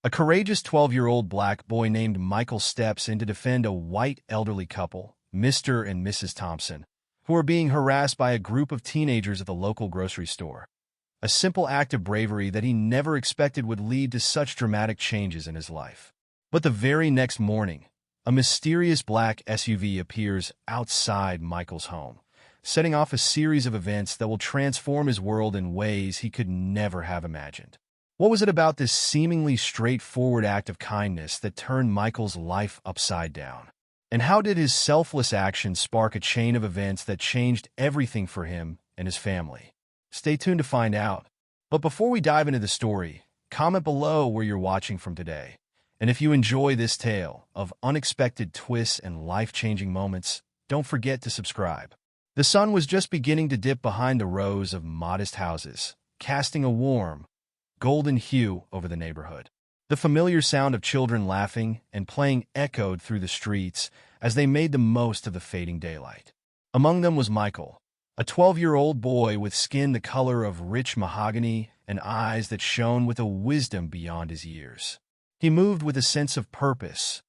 A courageous 12-year-old black boy named Michael steps in to defend a white elderly couple, Mr. and Mrs. Thompson, who are being harassed by a group of teenagers at the local grocery store. A simple act of bravery that he never expected would lead to such dramatic changes in his life. But the very next morning, a mysterious black SUV appears outside Michael's home, setting off a series of events that will transform his world in ways he could never have imagined. What was it about this seemingly straightforward act of kindness that turned Michael's life upside down? And how did his selfless action spark a chain of events that changed everything for him and his family? Stay tuned to find out. But before we dive into the story, comment below where you're watching from today. And if you enjoy this tale of unexpected twists and life-changing moments, don't forget to subscribe. The sun was just beginning to dip behind the rows of modest houses, casting a warm, golden hue over the neighborhood. The familiar sound of children laughing and playing echoed through the streets as they made the most of the fading daylight. Among them was Michael, a 12-year-old boy with skin the color of rich mahogany and eyes that shone with a wisdom beyond his years. He moved with a sense of purpose,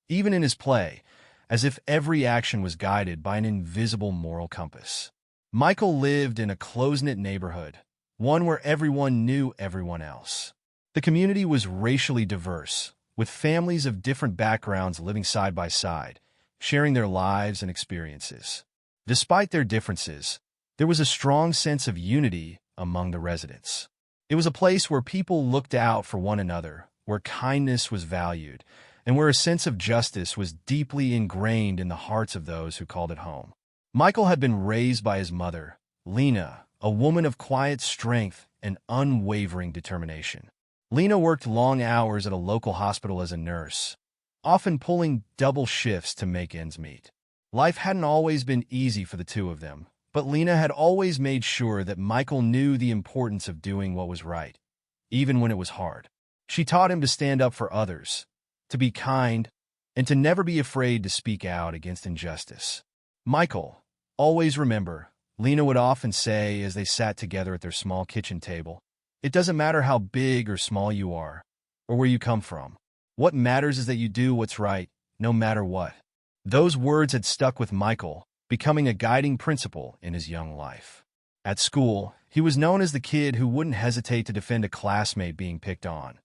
even in his play, as if every action was guided by an invisible moral compass. Michael lived in a close-knit neighborhood, one where everyone knew everyone else. The community was racially diverse, with families of different backgrounds living side by side, sharing their lives and experiences. Despite their differences, there was a strong sense of unity among the residents. It was a place where people looked out for one another, where kindness was valued, and where a sense of justice was deeply ingrained in the hearts of those who called it home. Michael had been raised by his mother, Lena, a woman of quiet strength and unwavering determination. Lena worked long hours at a local hospital as a nurse, often pulling double shifts to make ends meet. Life hadn't always been easy for the two of them, but Lena had always made sure that Michael knew the importance of doing what was right, even when it was hard. She taught him to stand up for others, to be kind, and to never be afraid to speak out against injustice. Michael, always remember, Lena would often say as they sat together at their small kitchen table, "It doesn't matter how big or small you are, or where you come from. What matters is that you do what's right, no matter what." Those words had stuck with Michael, becoming a guiding principle in his young life. At school, he was known as the kid who wouldn't hesitate to defend a classmate being picked on,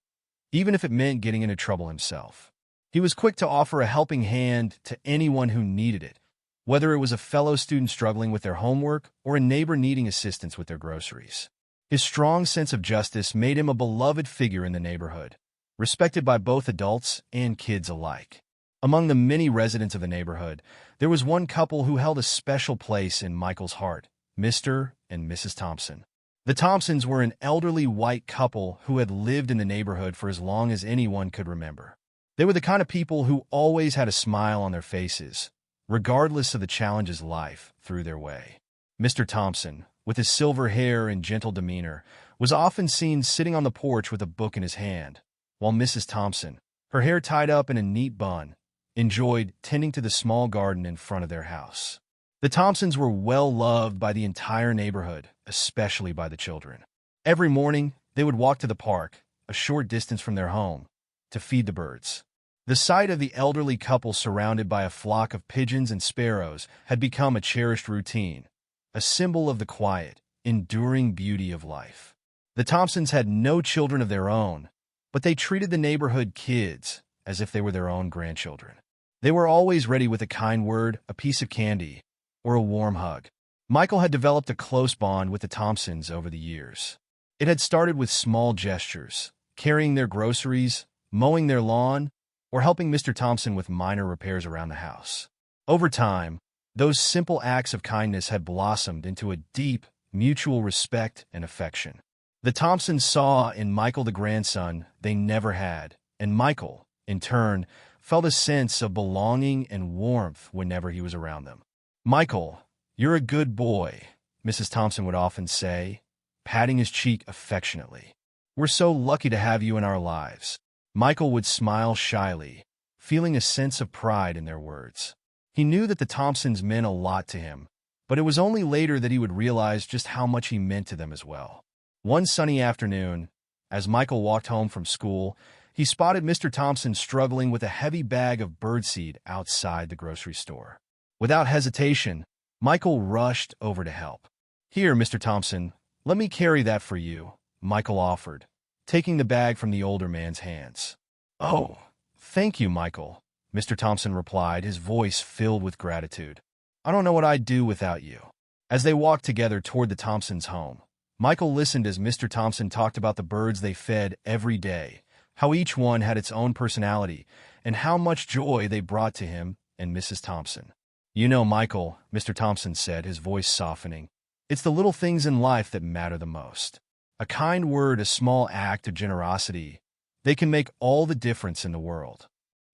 even if it meant getting into trouble himself. He was quick to offer a helping hand to anyone who needed it, whether it was a fellow student struggling with their homework or a neighbor needing assistance with their groceries. His strong sense of justice made him a beloved figure in the neighborhood, respected by both adults and kids alike. Among the many residents of the neighborhood, there was one couple who held a special place in Michael's heart, Mr. and Mrs. Thompson. The Thompsons were an elderly white couple who had lived in the neighborhood for as long as anyone could remember. They were the kind of people who always had a smile on their faces, regardless of the challenges life threw their way. Mr. Thompson, with his silver hair and gentle demeanor, was often seen sitting on the porch with a book in his hand, while Mrs. Thompson, her hair tied up in a neat bun, enjoyed tending to the small garden in front of their house. The Thompsons were well-loved by the entire neighborhood, especially by the children. Every morning, they would walk to the park, a short distance from their home, to feed the birds. The sight of the elderly couple surrounded by a flock of pigeons and sparrows had become a cherished routine, a symbol of the quiet, enduring beauty of life. The Thompsons had no children of their own, but they treated the neighborhood kids as if they were their own grandchildren. They were always ready with a kind word, a piece of candy, or a warm hug. Michael had developed a close bond with the Thompsons over the years. It had started with small gestures, carrying their groceries, mowing their lawn, or helping Mr. Thompson with minor repairs around the house. Over time, those simple acts of kindness had blossomed into a deep, mutual respect and affection. The Thompsons saw in Michael the grandson they never had, and Michael, in turn, felt a sense of belonging and warmth whenever he was around them. "Michael, you're a good boy," Mrs. Thompson would often say, patting his cheek affectionately. "We're so lucky to have you in our lives." Michael would smile shyly, feeling a sense of pride in their words. He knew that the Thompsons meant a lot to him, but it was only later that he would realize just how much he meant to them as well. One sunny afternoon, as Michael walked home from school, he spotted Mr. Thompson struggling with a heavy bag of birdseed outside the grocery store. Without hesitation, Michael rushed over to help. "Here, Mr. Thompson, let me carry that for you," Michael offered, taking the bag from the older man's hands. "Oh, thank you, Michael," Mr. Thompson replied, his voice filled with gratitude. "I don't know what I'd do without you." As they walked together toward the Thompsons' home, Michael listened as Mr. Thompson talked about the birds they fed every day, how each one had its own personality, and how much joy they brought to him and Mrs. Thompson. "You know, Michael," Mr. Thompson said, his voice softening, "it's the little things in life that matter the most. A kind word, a small act of generosity, they can make all the difference in the world."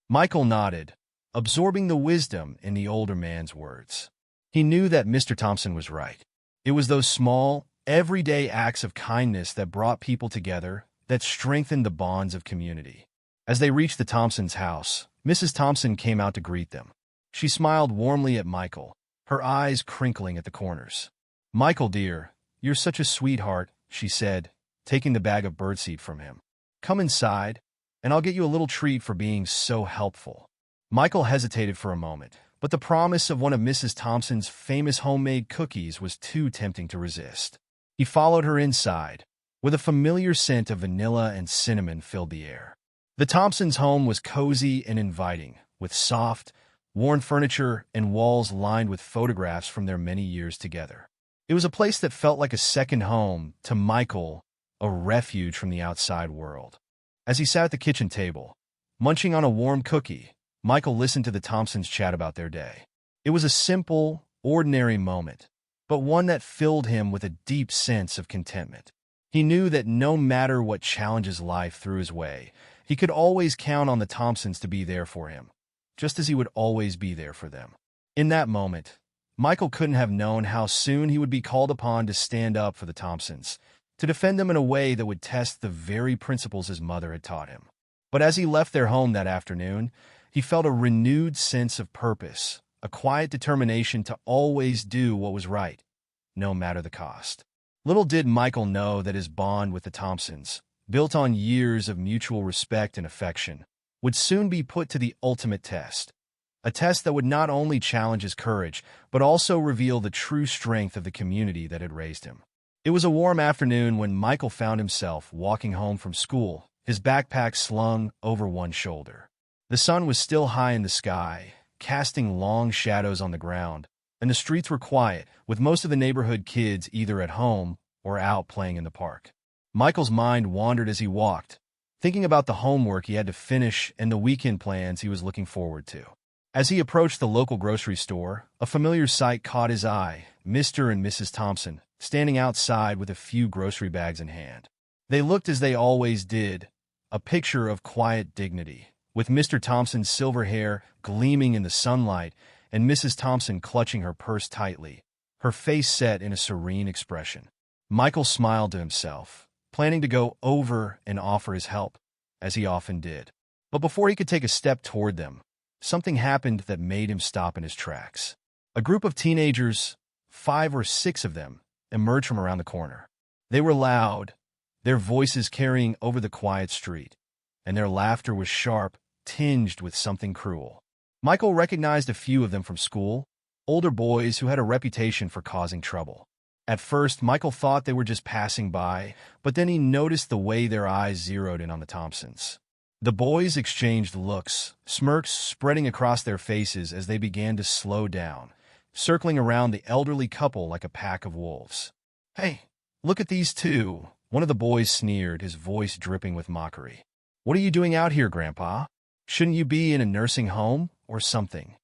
Michael nodded, absorbing the wisdom in the older man's words. He knew that Mr. Thompson was right. It was those small, everyday acts of kindness that brought people together, that strengthened the bonds of community. As they reached the Thompsons' house, Mrs. Thompson came out to greet them. She smiled warmly at Michael, her eyes crinkling at the corners. "Michael, dear, you're such a sweetheart," she said, taking the bag of birdseed from him. "Come inside, and I'll get you a little treat for being so helpful." Michael hesitated for a moment, but the promise of one of Mrs. Thompson's famous homemade cookies was too tempting to resist. He followed her inside, where the familiar scent of vanilla and cinnamon filled the air. The Thompsons' home was cozy and inviting, with soft, worn furniture and walls lined with photographs from their many years together. It was a place that felt like a second home to Michael, a refuge from the outside world. As he sat at the kitchen table, munching on a warm cookie, Michael listened to the Thompsons chat about their day. It was a simple, ordinary moment, but one that filled him with a deep sense of contentment. He knew that no matter what challenges life threw his way, he could always count on the Thompsons to be there for him, just as he would always be there for them. In that moment, Michael couldn't have known how soon he would be called upon to stand up for the Thompsons, to defend them in a way that would test the very principles his mother had taught him. But as he left their home that afternoon, he felt a renewed sense of purpose, a quiet determination to always do what was right, no matter the cost. Little did Michael know that his bond with the Thompsons, built on years of mutual respect and affection, would soon be put to the ultimate test, a test that would not only challenge his courage, but also reveal the true strength of the community that had raised him. It was a warm afternoon when Michael found himself walking home from school, his backpack slung over one shoulder. The sun was still high in the sky, casting long shadows on the ground, and the streets were quiet, with most of the neighborhood kids either at home or out playing in the park. Michael's mind wandered as he walked, thinking about the homework he had to finish and the weekend plans he was looking forward to. As he approached the local grocery store, a familiar sight caught his eye: Mr. and Mrs. Thompson, standing outside with a few grocery bags in hand. They looked as they always did, a picture of quiet dignity, with Mr. Thompson's silver hair gleaming in the sunlight and Mrs. Thompson clutching her purse tightly, her face set in a serene expression. Michael smiled to himself, planning to go over and offer his help, as he often did. But before he could take a step toward them, something happened that made him stop in his tracks. A group of teenagers, 5 or 6 of them, emerged from around the corner. They were loud, their voices carrying over the quiet street, and their laughter was sharp, tinged with something cruel. Michael recognized a few of them from school, older boys who had a reputation for causing trouble. At first, Michael thought they were just passing by, but then he noticed the way their eyes zeroed in on the Thompsons. The boys exchanged looks, smirks spreading across their faces as they began to slow down, circling around the elderly couple like a pack of wolves. "Hey, look at these two," one of the boys sneered, his voice dripping with mockery. "What are you doing out here, Grandpa? Shouldn't you be in a nursing home or something?"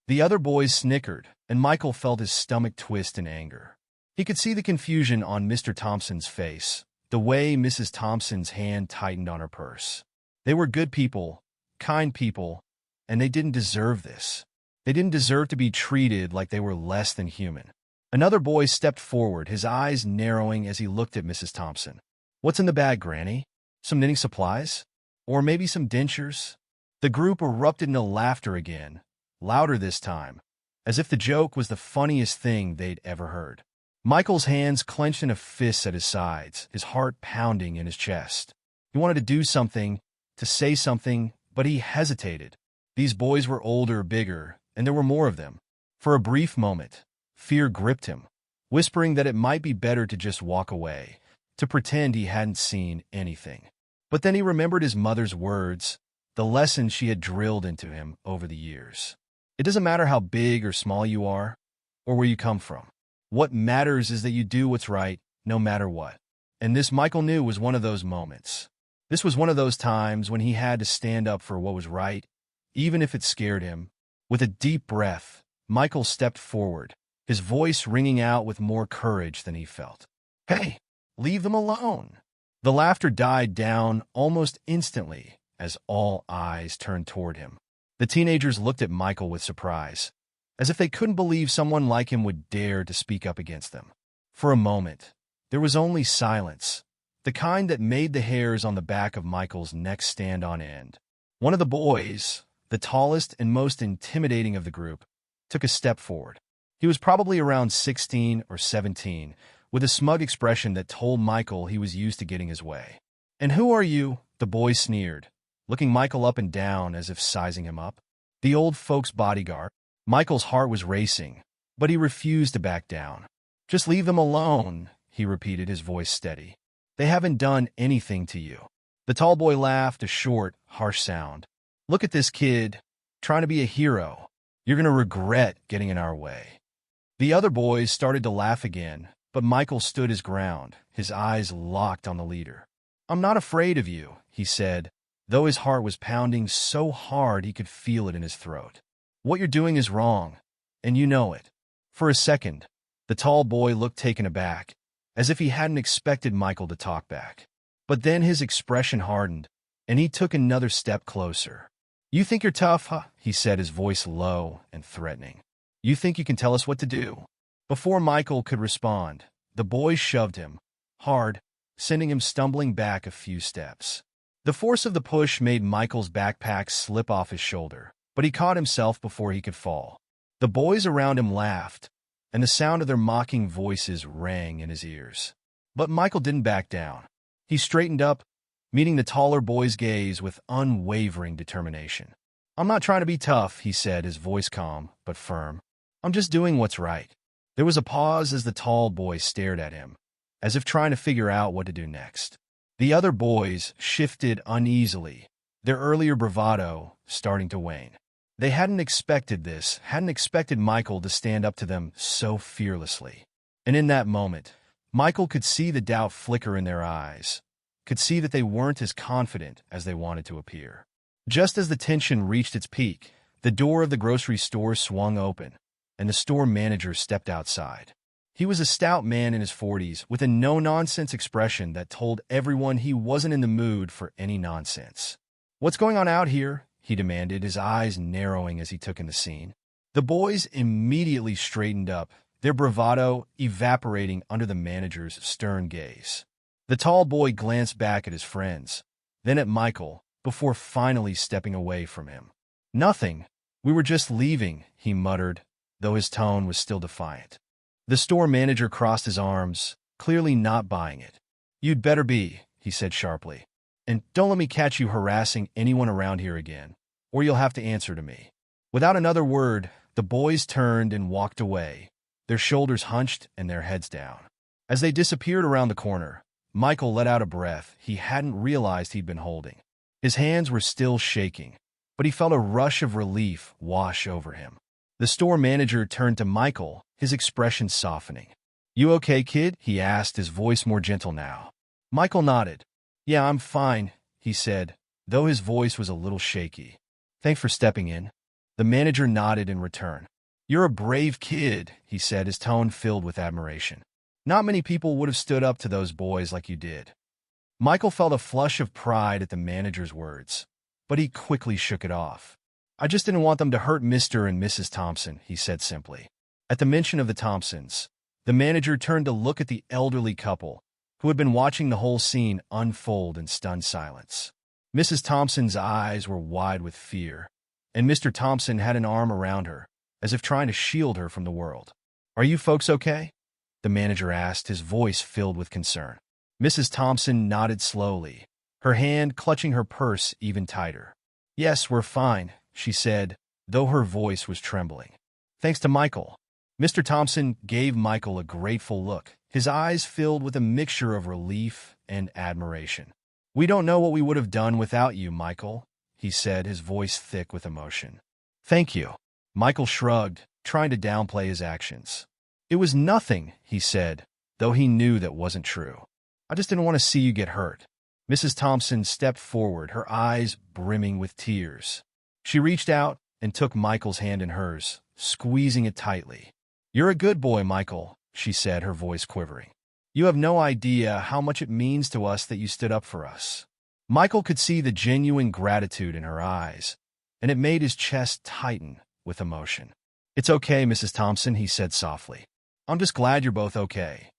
The other boys snickered, and Michael felt his stomach twist in anger. He could see the confusion on Mr. Thompson's face, the way Mrs. Thompson's hand tightened on her purse. They were good people, kind people, and they didn't deserve this. They didn't deserve to be treated like they were less than human. Another boy stepped forward, his eyes narrowing as he looked at Mrs. Thompson. "What's in the bag, Granny? Some knitting supplies? Or maybe some dentures?" The group erupted into laughter again, louder this time, as if the joke was the funniest thing they'd ever heard. Michael's hands clenched in a fist at his sides, his heart pounding in his chest. He wanted to do something, to say something, but he hesitated. These boys were older, bigger, and there were more of them. For a brief moment, fear gripped him, whispering that it might be better to just walk away, to pretend he hadn't seen anything. But then he remembered his mother's words, the lesson she had drilled into him over the years. It doesn't matter how big or small you are, or where you come from. What matters is that you do what's right, no matter what. And this, Michael knew, was one of those moments. This was one of those times when he had to stand up for what was right, even if it scared him. With a deep breath, Michael stepped forward, his voice ringing out with more courage than he felt. "Hey, leave them alone." The laughter died down almost instantly as all eyes turned toward him. The teenagers looked at Michael with surprise, as if they couldn't believe someone like him would dare to speak up against them. For a moment, there was only silence, the kind that made the hairs on the back of Michael's neck stand on end. One of the boys, the tallest and most intimidating of the group, took a step forward. He was probably around 16 or 17, with a smug expression that told Michael he was used to getting his way. "And who are you?" the boy sneered, looking Michael up and down as if sizing him up. "The old folks' bodyguard." Michael's heart was racing, but he refused to back down. "Just leave them alone," he repeated, his voice steady. "They haven't done anything to you." The tall boy laughed, a short, harsh sound. "Look at this kid, trying to be a hero. You're going to regret getting in our way." The other boys started to laugh again, but Michael stood his ground, his eyes locked on the leader. "I'm not afraid of you," he said, though his heart was pounding so hard he could feel it in his throat. "What you're doing is wrong, and you know it." For a second, the tall boy looked taken aback, as if he hadn't expected Michael to talk back. But then his expression hardened, and he took another step closer. "You think you're tough, huh?" he said, his voice low and threatening. "You think you can tell us what to do?" Before Michael could respond, the boy shoved him hard, sending him stumbling back a few steps. The force of the push made Michael's backpack slip off his shoulder, but he caught himself before he could fall. The boys around him laughed, and the sound of their mocking voices rang in his ears. But Michael didn't back down. He straightened up, meeting the taller boy's gaze with unwavering determination. "I'm not trying to be tough," he said, his voice calm but firm. "I'm just doing what's right." There was a pause as the tall boy stared at him, as if trying to figure out what to do next. The other boys shifted uneasily, their earlier bravado starting to wane. They hadn't expected this, hadn't expected Michael to stand up to them so fearlessly. And in that moment, Michael could see the doubt flicker in their eyes, could see that they weren't as confident as they wanted to appear. Just as the tension reached its peak, the door of the grocery store swung open, and the store manager stepped outside. He was a stout man in his 40s with a no-nonsense expression that told everyone he wasn't in the mood for any nonsense. "What's going on out here?" he demanded, his eyes narrowing as he took in the scene. The boys immediately straightened up, their bravado evaporating under the manager's stern gaze. The tall boy glanced back at his friends, then at Michael, before finally stepping away from him. "Nothing. We were just leaving," he muttered, though his tone was still defiant. The store manager crossed his arms, clearly not buying it. "You'd better be," he said sharply. "And don't let me catch you harassing anyone around here again, or you'll have to answer to me." Without another word, the boys turned and walked away, their shoulders hunched and their heads down. As they disappeared around the corner, Michael let out a breath he hadn't realized he'd been holding. His hands were still shaking, but he felt a rush of relief wash over him. The store manager turned to Michael, his expression softening. "You okay, kid?" he asked, his voice more gentle now. Michael nodded. "Yeah, I'm fine," he said, though his voice was a little shaky. "Thanks for stepping in." The manager nodded in return. "You're a brave kid," he said, his tone filled with admiration. "Not many people would have stood up to those boys like you did." Michael felt a flush of pride at the manager's words, but he quickly shook it off. "I just didn't want them to hurt Mr. and Mrs. Thompson," he said simply. At the mention of the Thompsons, the manager turned to look at the elderly couple, who had been watching the whole scene unfold in stunned silence. Mrs. Thompson's eyes were wide with fear, and Mr. Thompson had an arm around her, as if trying to shield her from the world. "Are you folks okay?" the manager asked, his voice filled with concern. Mrs. Thompson nodded slowly, her hand clutching her purse even tighter. "Yes, we're fine," she said, though her voice was trembling. "Thanks to Michael." Mr. Thompson gave Michael a grateful look, his eyes filled with a mixture of relief and admiration. "We don't know what we would have done without you, Michael," he said, his voice thick with emotion. "Thank you." Michael shrugged, trying to downplay his actions. "It was nothing," he said, though he knew that wasn't true. "I just didn't want to see you get hurt." Mrs. Thompson stepped forward, her eyes brimming with tears. She reached out and took Michael's hand in hers, squeezing it tightly. "You're a good boy, Michael," she said, her voice quivering. "You have no idea how much it means to us that you stood up for us." Michael could see the genuine gratitude in her eyes, and it made his chest tighten with emotion. "It's okay, Mrs. Thompson," he said softly. "I'm just glad you're both okay."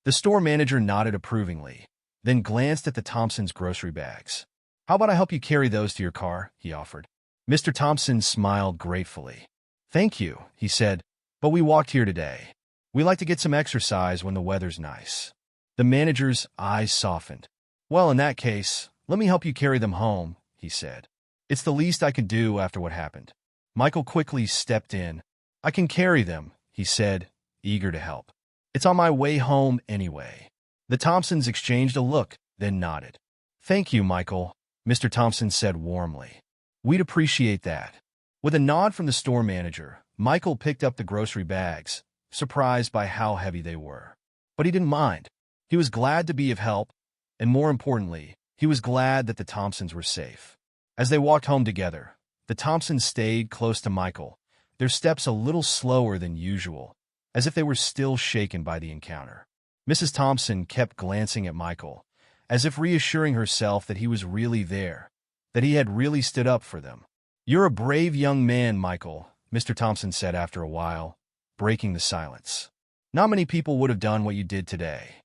The store manager nodded approvingly, then glanced at the Thompsons' grocery bags. "How about I help you carry those to your car?" he offered. Mr. Thompson smiled gratefully. "Thank you," he said, "but we walked here today. We like to get some exercise when the weather's nice." The manager's eyes softened. "Well, in that case, let me help you carry them home," he said. "It's the least I could do after what happened." Michael quickly stepped in. "I can carry them," he said, eager to help. "It's on my way home anyway." The Thompsons exchanged a look, then nodded. "Thank you, Michael," Mr. Thompson said warmly. "We'd appreciate that." With a nod from the store manager, Michael picked up the grocery bags, surprised by how heavy they were. But he didn't mind. He was glad to be of help, and more importantly, he was glad that the Thompsons were safe. As they walked home together, the Thompsons stayed close to Michael, their steps a little slower than usual, as if they were still shaken by the encounter. Mrs. Thompson kept glancing at Michael, as if reassuring herself that he was really there, that he had really stood up for them. "You're a brave young man, Michael," Mr. Thompson said after a while, breaking the silence. "Not many people would have done what you did today."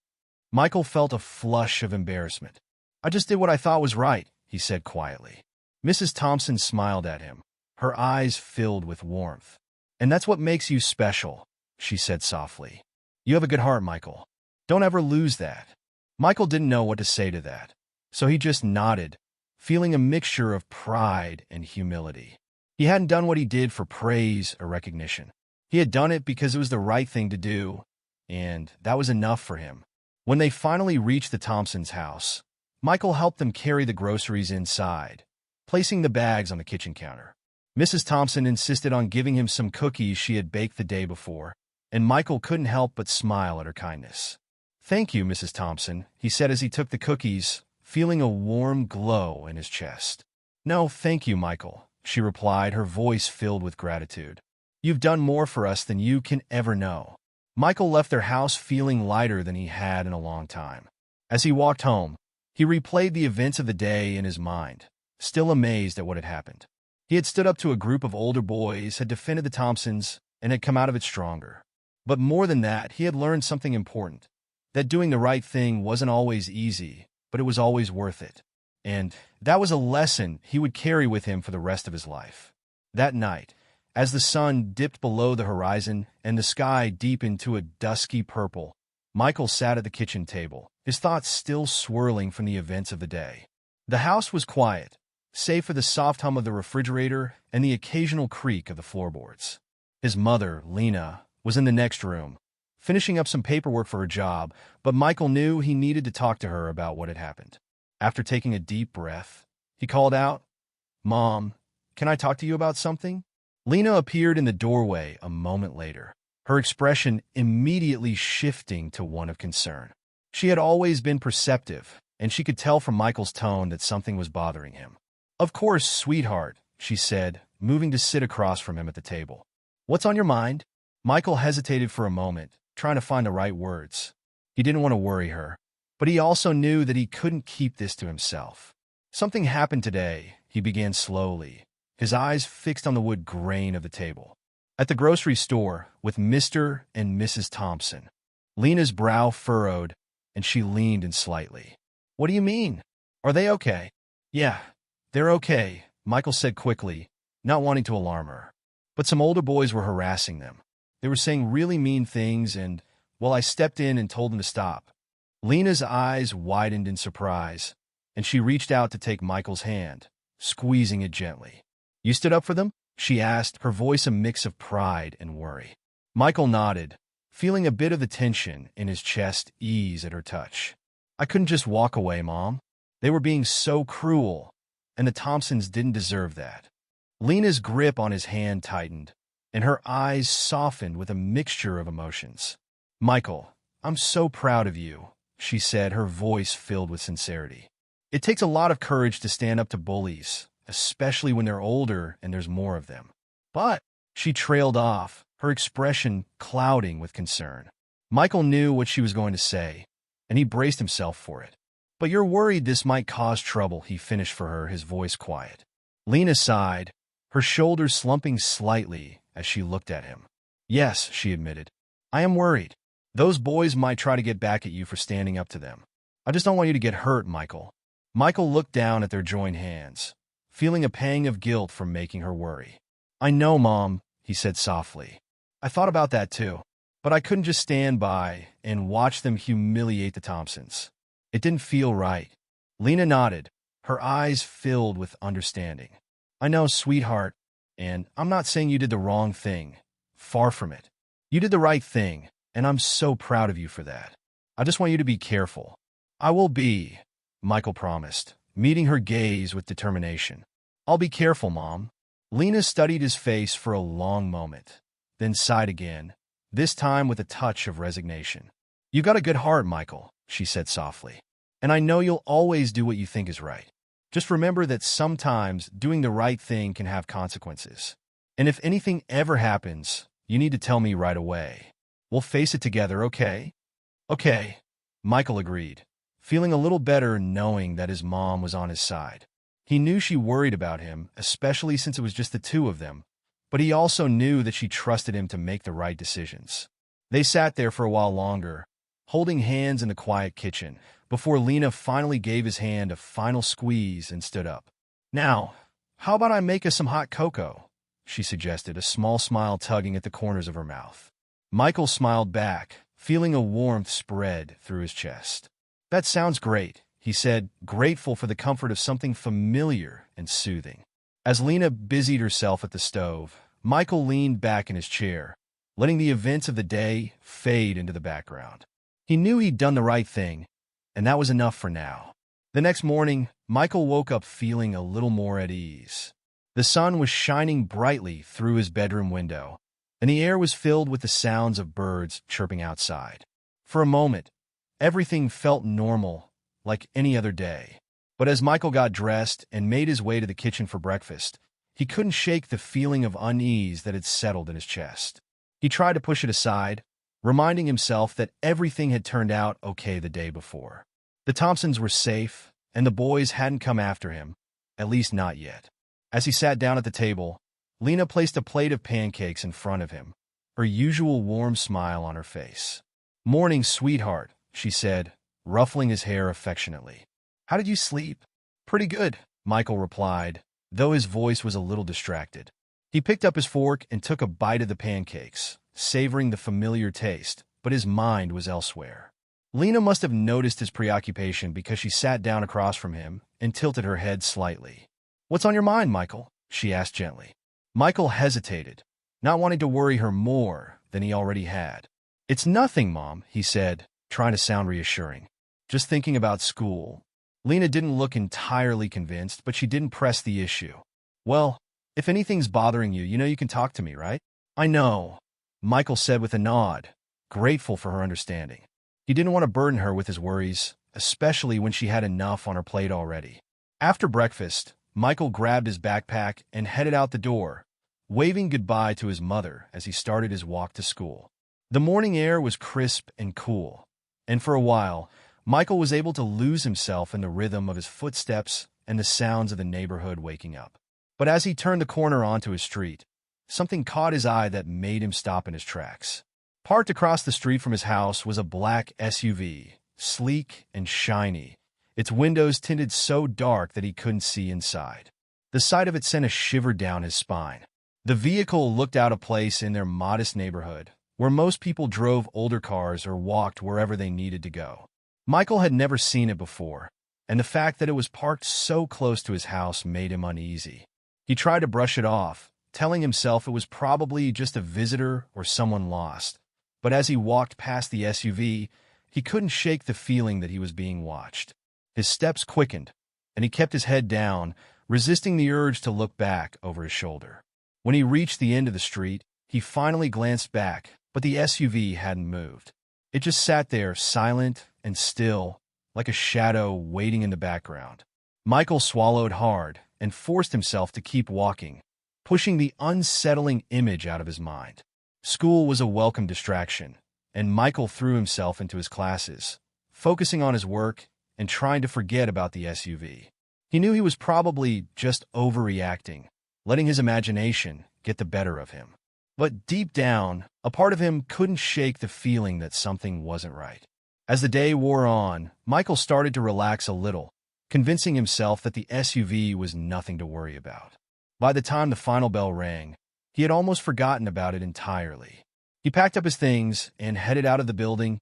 Michael felt a flush of embarrassment. "I just did what I thought was right," he said quietly. Mrs. Thompson smiled at him, her eyes filled with warmth. "And that's what makes you special," she said softly. "You have a good heart, Michael. Don't ever lose that." Michael didn't know what to say to that, so he just nodded, feeling a mixture of pride and humility. He hadn't done what he did for praise or recognition. He had done it because it was the right thing to do, and that was enough for him. When they finally reached the Thompsons' house, Michael helped them carry the groceries inside, placing the bags on the kitchen counter. Mrs. Thompson insisted on giving him some cookies she had baked the day before, and Michael couldn't help but smile at her kindness. "Thank you, Mrs. Thompson," he said as he took the cookies, feeling a warm glow in his chest. "No, thank you, Michael," she replied, her voice filled with gratitude. "You've done more for us than you can ever know." Michael left their house feeling lighter than he had in a long time. As he walked home, he replayed the events of the day in his mind, still amazed at what had happened. He had stood up to a group of older boys, had defended the Thompsons, and had come out of it stronger. But more than that, he had learned something important, that doing the right thing wasn't always easy, but it was always worth it. And that was a lesson he would carry with him for the rest of his life. That night, as the sun dipped below the horizon and the sky deepened to a dusky purple, Michael sat at the kitchen table, his thoughts still swirling from the events of the day. The house was quiet, save for the soft hum of the refrigerator and the occasional creak of the floorboards. His mother, Lena, was in the next room, finishing up some paperwork for her job, but Michael knew he needed to talk to her about what had happened. After taking a deep breath, he called out, "Mom, can I talk to you about something?" Lena appeared in the doorway a moment later, her expression immediately shifting to one of concern. She had always been perceptive, and she could tell from Michael's tone that something was bothering him. "Of course, sweetheart," she said, moving to sit across from him at the table. "What's on your mind?" Michael hesitated for a moment, trying to find the right words. He didn't want to worry her, but he also knew that he couldn't keep this to himself. "Something happened today," he began slowly, his eyes fixed on the wood grain of the table. "At the grocery store with Mr. and Mrs. Thompson." Lena's brow furrowed, and she leaned in slightly. "What do you mean? Are they okay?" "Yeah, they're okay," Michael said quickly, not wanting to alarm her. "But some older boys were harassing them. They were saying really mean things, and, well, I stepped in and told them to stop." Lena's eyes widened in surprise, and she reached out to take Michael's hand, squeezing it gently. "You stood up for them?" she asked, her voice a mix of pride and worry. Michael nodded, feeling a bit of the tension in his chest ease at her touch. "I couldn't just walk away, Mom. They were being so cruel, and the Thompsons didn't deserve that." Lena's grip on his hand tightened, and her eyes softened with a mixture of emotions. "Michael, I'm so proud of you," she said, her voice filled with sincerity. "It takes a lot of courage to stand up to bullies, especially when they're older and there's more of them." "But," she trailed off, her expression clouding with concern. Michael knew what she was going to say, and he braced himself for it. "But you're worried this might cause trouble," he finished for her, his voice quiet. Lena sighed, her shoulders slumping slightly as she looked at him. "Yes," she admitted. "I am worried. Those boys might try to get back at you for standing up to them. I just don't want you to get hurt, Michael." Michael looked down at their joined hands, feeling a pang of guilt for making her worry. "I know, Mom," he said softly. "I thought about that too, but I couldn't just stand by and watch them humiliate the Thompsons. It didn't feel right." Lena nodded, her eyes filled with understanding. "I know, sweetheart, and I'm not saying you did the wrong thing. Far from it. You did the right thing, and I'm so proud of you for that. I just want you to be careful." "I will be," Michael promised, meeting her gaze with determination. "I'll be careful, Mom." Lena studied his face for a long moment, then sighed again, this time with a touch of resignation. "You got a good heart, Michael," she said softly, "and I know you'll always do what you think is right. Just remember that sometimes doing the right thing can have consequences. And if anything ever happens, you need to tell me right away. We'll face it together, okay?" "Okay," Michael agreed, feeling a little better knowing that his mom was on his side. He knew she worried about him, especially since it was just the two of them, but he also knew that she trusted him to make the right decisions. They sat there for a while longer, holding hands in the quiet kitchen, before Lena finally gave his hand a final squeeze and stood up. "Now, how about I make us some hot cocoa?" she suggested, a small smile tugging at the corners of her mouth. Michael smiled back, feeling a warmth spread through his chest. "That sounds great," he said, grateful for the comfort of something familiar and soothing. As Lena busied herself at the stove, Michael leaned back in his chair, letting the events of the day fade into the background. He knew he'd done the right thing, and that was enough for now. The next morning, Michael woke up feeling a little more at ease. The sun was shining brightly through his bedroom window, and the air was filled with the sounds of birds chirping outside. For a moment, everything felt normal, like any other day. But as Michael got dressed and made his way to the kitchen for breakfast, he couldn't shake the feeling of unease that had settled in his chest. He tried to push it aside, reminding himself that everything had turned out okay the day before. The Thompsons were safe, and the boys hadn't come after him, at least not yet. As he sat down at the table, Lena placed a plate of pancakes in front of him, her usual warm smile on her face. "Morning, sweetheart," she said, ruffling his hair affectionately. "How did you sleep?" "Pretty good," Michael replied, though his voice was a little distracted. He picked up his fork and took a bite of the pancakes, savoring the familiar taste, but his mind was elsewhere. Lena must have noticed his preoccupation because she sat down across from him and tilted her head slightly. "What's on your mind, Michael?" she asked gently. Michael hesitated, not wanting to worry her more than he already had. "It's nothing, Mom," he said, trying to sound reassuring. "Just thinking about school." Lena didn't look entirely convinced, but she didn't press the issue. "Well, if anything's bothering you, you know you can talk to me, right?" "I know," Michael said with a nod, grateful for her understanding. He didn't want to burden her with his worries, especially when she had enough on her plate already. After breakfast, Michael grabbed his backpack and headed out the door, waving goodbye to his mother as he started his walk to school. The morning air was crisp and cool, and for a while, Michael was able to lose himself in the rhythm of his footsteps and the sounds of the neighborhood waking up. But as he turned the corner onto his street, something caught his eye that made him stop in his tracks. Parked across the street from his house was a black SUV, sleek and shiny, its windows tinted so dark that he couldn't see inside. The sight of it sent a shiver down his spine. The vehicle looked out of place in their modest neighborhood, where most people drove older cars or walked wherever they needed to go. Michael had never seen it before, and the fact that it was parked so close to his house made him uneasy. He tried to brush it off, telling himself it was probably just a visitor or someone lost. But as he walked past the SUV, he couldn't shake the feeling that he was being watched. His steps quickened, and he kept his head down, resisting the urge to look back over his shoulder. When he reached the end of the street, he finally glanced back, but the SUV hadn't moved. It just sat there, silent and still, like a shadow waiting in the background. Michael swallowed hard and forced himself to keep walking, pushing the unsettling image out of his mind. School was a welcome distraction, and Michael threw himself into his classes, focusing on his work and trying to forget about the SUV. He knew he was probably just overreacting, letting his imagination get the better of him. But deep down, a part of him couldn't shake the feeling that something wasn't right. As the day wore on, Michael started to relax a little, convincing himself that the SUV was nothing to worry about. By the time the final bell rang, he had almost forgotten about it entirely. He packed up his things and headed out of the building,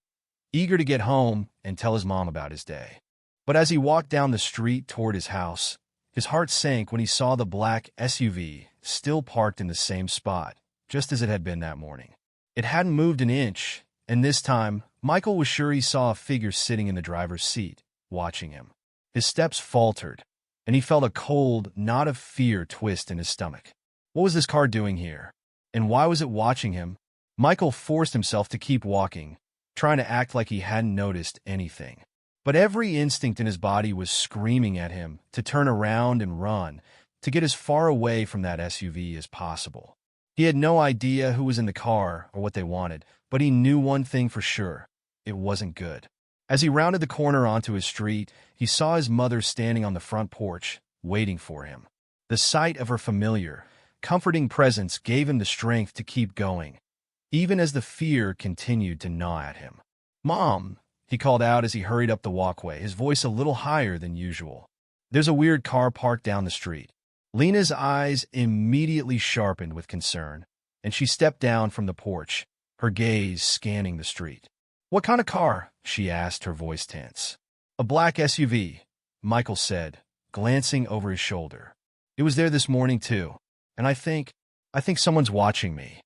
eager to get home and tell his mom about his day. But as he walked down the street toward his house, his heart sank when he saw the black SUV still parked in the same spot, just as it had been that morning. It hadn't moved an inch, and this time, Michael was sure he saw a figure sitting in the driver's seat, watching him. His steps faltered, and he felt a cold, knot of fear twist in his stomach. What was this car doing here? And why was it watching him? Michael forced himself to keep walking, trying to act like he hadn't noticed anything. But every instinct in his body was screaming at him to turn around and run, to get as far away from that SUV as possible. He had no idea who was in the car or what they wanted, but he knew one thing for sure. It wasn't good. As he rounded the corner onto his street, he saw his mother standing on the front porch, waiting for him. The sight of her familiar, comforting presence gave him the strength to keep going, even as the fear continued to gnaw at him. "Mom," he called out as he hurried up the walkway, his voice a little higher than usual. There's a weird car parked down the street. Lena's eyes immediately sharpened with concern, and she stepped down from the porch, her gaze scanning the street. "What kind of car?" she asked, her voice tense. "A black SUV," Michael said, glancing over his shoulder. "It was there this morning, too, and I think someone's watching me."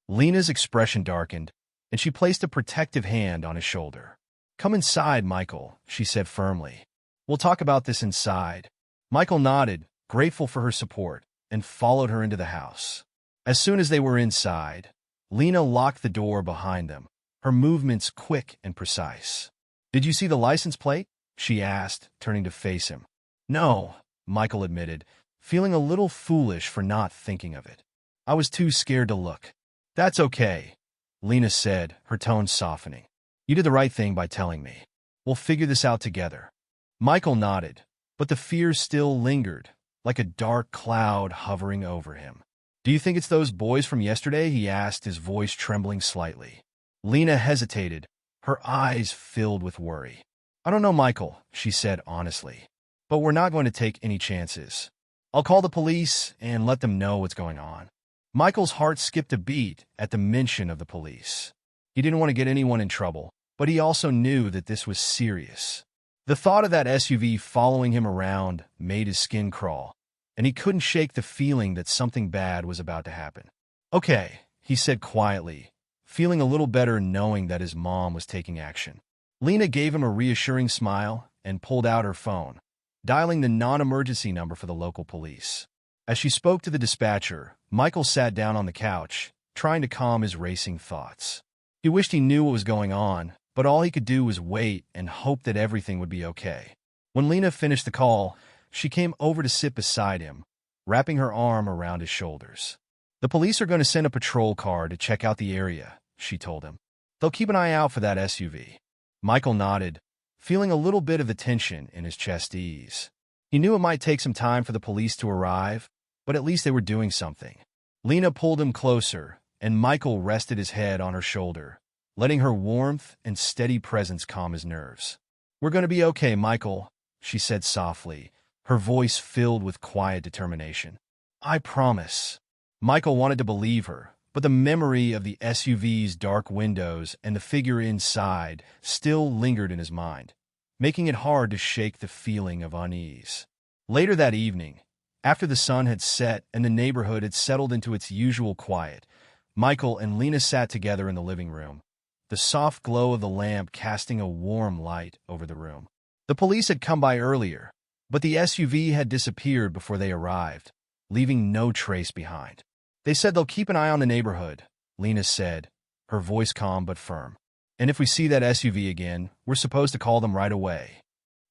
Lena's expression darkened, and she placed a protective hand on his shoulder. "Come inside, Michael," she said firmly. "We'll talk about this inside." Michael nodded, grateful for her support, and followed her into the house. As soon as they were inside, Lena locked the door behind them, her movements quick and precise. "Did you see the license plate?" she asked, turning to face him. "No," Michael admitted, feeling a little foolish for not thinking of it. "I was too scared to look." "That's okay," Lena said, her tone softening. "You did the right thing by telling me. We'll figure this out together." Michael nodded, but the fear still lingered, like a dark cloud hovering over him. "Do you think it's those boys from yesterday?" he asked, his voice trembling slightly. Lena hesitated, her eyes filled with worry. "I don't know, Michael," she said honestly, "but we're not going to take any chances. I'll call the police and let them know what's going on." Michael's heart skipped a beat at the mention of the police. He didn't want to get anyone in trouble, but he also knew that this was serious. The thought of that SUV following him around made his skin crawl, and he couldn't shake the feeling that something bad was about to happen. "Okay," he said quietly, feeling a little better knowing that his mom was taking action. Lena gave him a reassuring smile and pulled out her phone, dialing the non-emergency number for the local police. As she spoke to the dispatcher, Michael sat down on the couch, trying to calm his racing thoughts. He wished he knew what was going on, but all he could do was wait and hope that everything would be okay. When Lena finished the call, she came over to sit beside him, wrapping her arm around his shoulders. "The police are going to send a patrol car to check out the area," she told him. "They'll keep an eye out for that SUV." Michael nodded, feeling a little bit of the tension in his chest ease. He knew it might take some time for the police to arrive, but at least they were doing something. Lena pulled him closer, and Michael rested his head on her shoulder, letting her warmth and steady presence calm his nerves. "We're going to be okay, Michael," she said softly, her voice filled with quiet determination. "I promise." Michael wanted to believe her, but the memory of the SUV's dark windows and the figure inside still lingered in his mind. making it hard to shake the feeling of unease. Later that evening, after the sun had set and the neighborhood had settled into its usual quiet, Michael and Lena sat together in the living room, the soft glow of the lamp casting a warm light over the room. The police had come by earlier, but the SUV had disappeared before they arrived, leaving no trace behind. They said they'll keep an eye on the neighborhood, Lena said, her voice calm but firm. And if we see that SUV again, we're supposed to call them right away.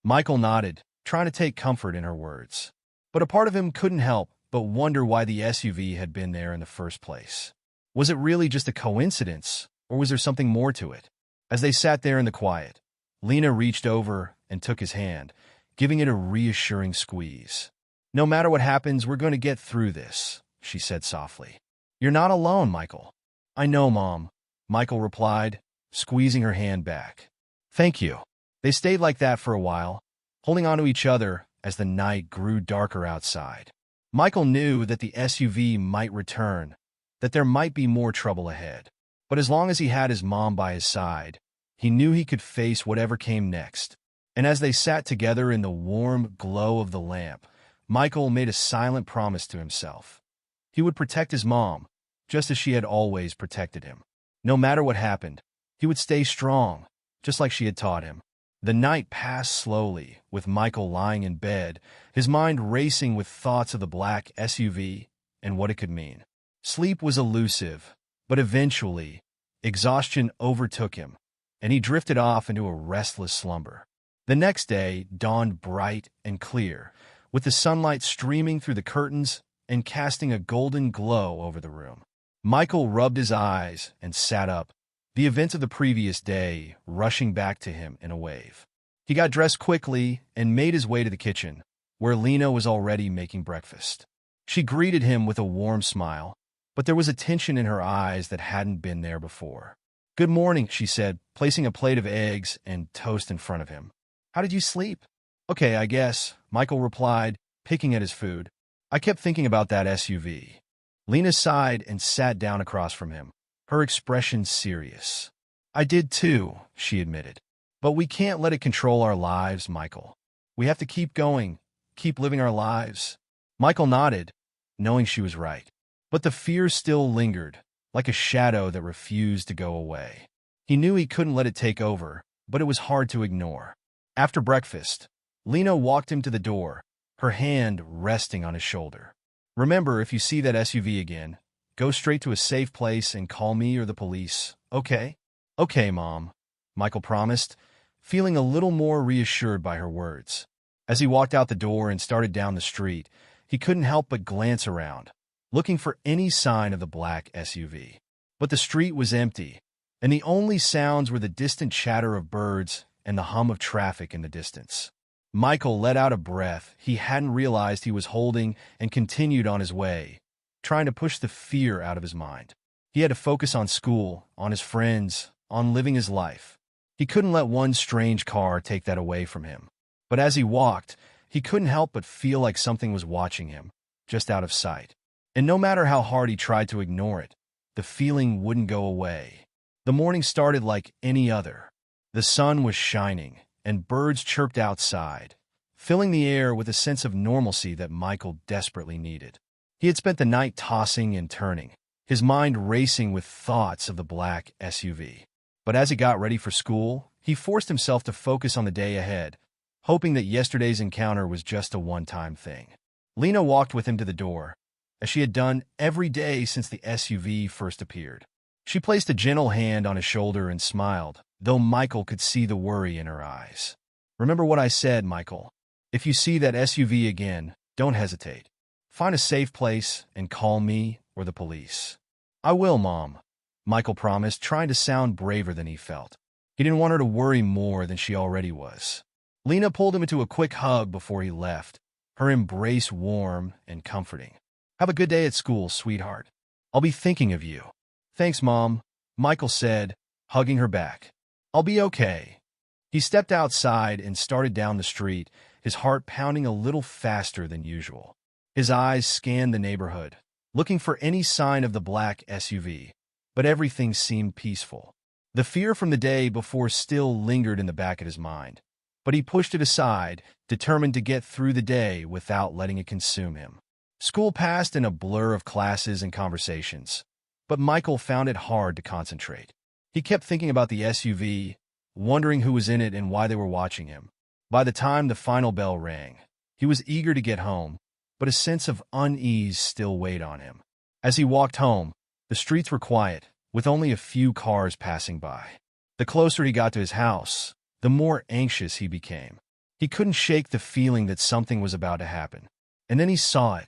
Michael nodded, trying to take comfort in her words. But a part of him couldn't help but wonder why the SUV had been there in the first place. Was it really just a coincidence, or was there something more to it? As they sat there in the quiet, Lena reached over and took his hand, giving it a reassuring squeeze. "No matter what happens, we're going to get through this," she said softly. "You're not alone, Michael." "I know, Mom," Michael replied, squeezing her hand back. "Thank you." They stayed like that for a while, holding on to each other as the night grew darker outside. Michael knew that the SUV might return, that there might be more trouble ahead. But as long as he had his mom by his side, he knew he could face whatever came next. And as they sat together in the warm glow of the lamp, Michael made a silent promise to himself. He would protect his mom, just as she had always protected him. No matter what happened, he would stay strong, just like she had taught him. The night passed slowly, with Michael lying in bed, his mind racing with thoughts of the black SUV and what it could mean. Sleep was elusive, but eventually, exhaustion overtook him, and he drifted off into a restless slumber. The next day dawned bright and clear, with the sunlight streaming through the curtains and casting a golden glow over the room. Michael rubbed his eyes and sat up, the events of the previous day rushing back to him in a wave. He got dressed quickly and made his way to the kitchen, where Lena was already making breakfast. She greeted him with a warm smile, but there was a tension in her eyes that hadn't been there before. "Good morning," she said, placing a plate of eggs and toast in front of him. "How did you sleep?" "Okay, I guess," Michael replied, picking at his food. "I kept thinking about that SUV." Lena sighed and sat down across from him, her expression serious. "I did too," she admitted. "But we can't let it control our lives, Michael. We have to keep going, keep living our lives." Michael nodded, knowing she was right. But the fear still lingered, like a shadow that refused to go away. He knew he couldn't let it take over, but it was hard to ignore. After breakfast, Lena walked him to the door, her hand resting on his shoulder. "Remember, if you see that SUV again, go straight to a safe place and call me or the police, okay?" "Okay, Mom," Michael promised, feeling a little more reassured by her words. As he walked out the door and started down the street, he couldn't help but glance around, looking for any sign of the black SUV. But the street was empty, and the only sounds were the distant chatter of birds and the hum of traffic in the distance. Michael let out a breath he hadn't realized he was holding and continued on his way, trying to push the fear out of his mind. He had to focus on school, on his friends, on living his life. He couldn't let one strange car take that away from him. But as he walked, he couldn't help but feel like something was watching him, just out of sight. And no matter how hard he tried to ignore it, the feeling wouldn't go away. The morning started like any other. The sun was shining, and birds chirped outside, filling the air with a sense of normalcy that Michael desperately needed. He had spent the night tossing and turning, his mind racing with thoughts of the black SUV. But as he got ready for school, he forced himself to focus on the day ahead, hoping that yesterday's encounter was just a one-time thing. Lena walked with him to the door, as she had done every day since the SUV first appeared. She placed a gentle hand on his shoulder and smiled, though Michael could see the worry in her eyes. "Remember what I said, Michael. If you see that SUV again, don't hesitate. Find a safe place and call me or the police." "I will, Mom," Michael promised, trying to sound braver than he felt. He didn't want her to worry more than she already was. Lena pulled him into a quick hug before he left, her embrace warm and comforting. "Have a good day at school, sweetheart. I'll be thinking of you." "Thanks, Mom," Michael said, hugging her back. "I'll be okay." He stepped outside and started down the street, his heart pounding a little faster than usual. His eyes scanned the neighborhood, looking for any sign of the black SUV, but everything seemed peaceful. The fear from the day before still lingered in the back of his mind, but he pushed it aside, determined to get through the day without letting it consume him. School passed in a blur of classes and conversations, but Michael found it hard to concentrate. He kept thinking about the SUV, wondering who was in it and why they were watching him. By the time the final bell rang, he was eager to get home, but a sense of unease still weighed on him. As he walked home, the streets were quiet, with only a few cars passing by. The closer he got to his house, the more anxious he became. He couldn't shake the feeling that something was about to happen. And then he saw it.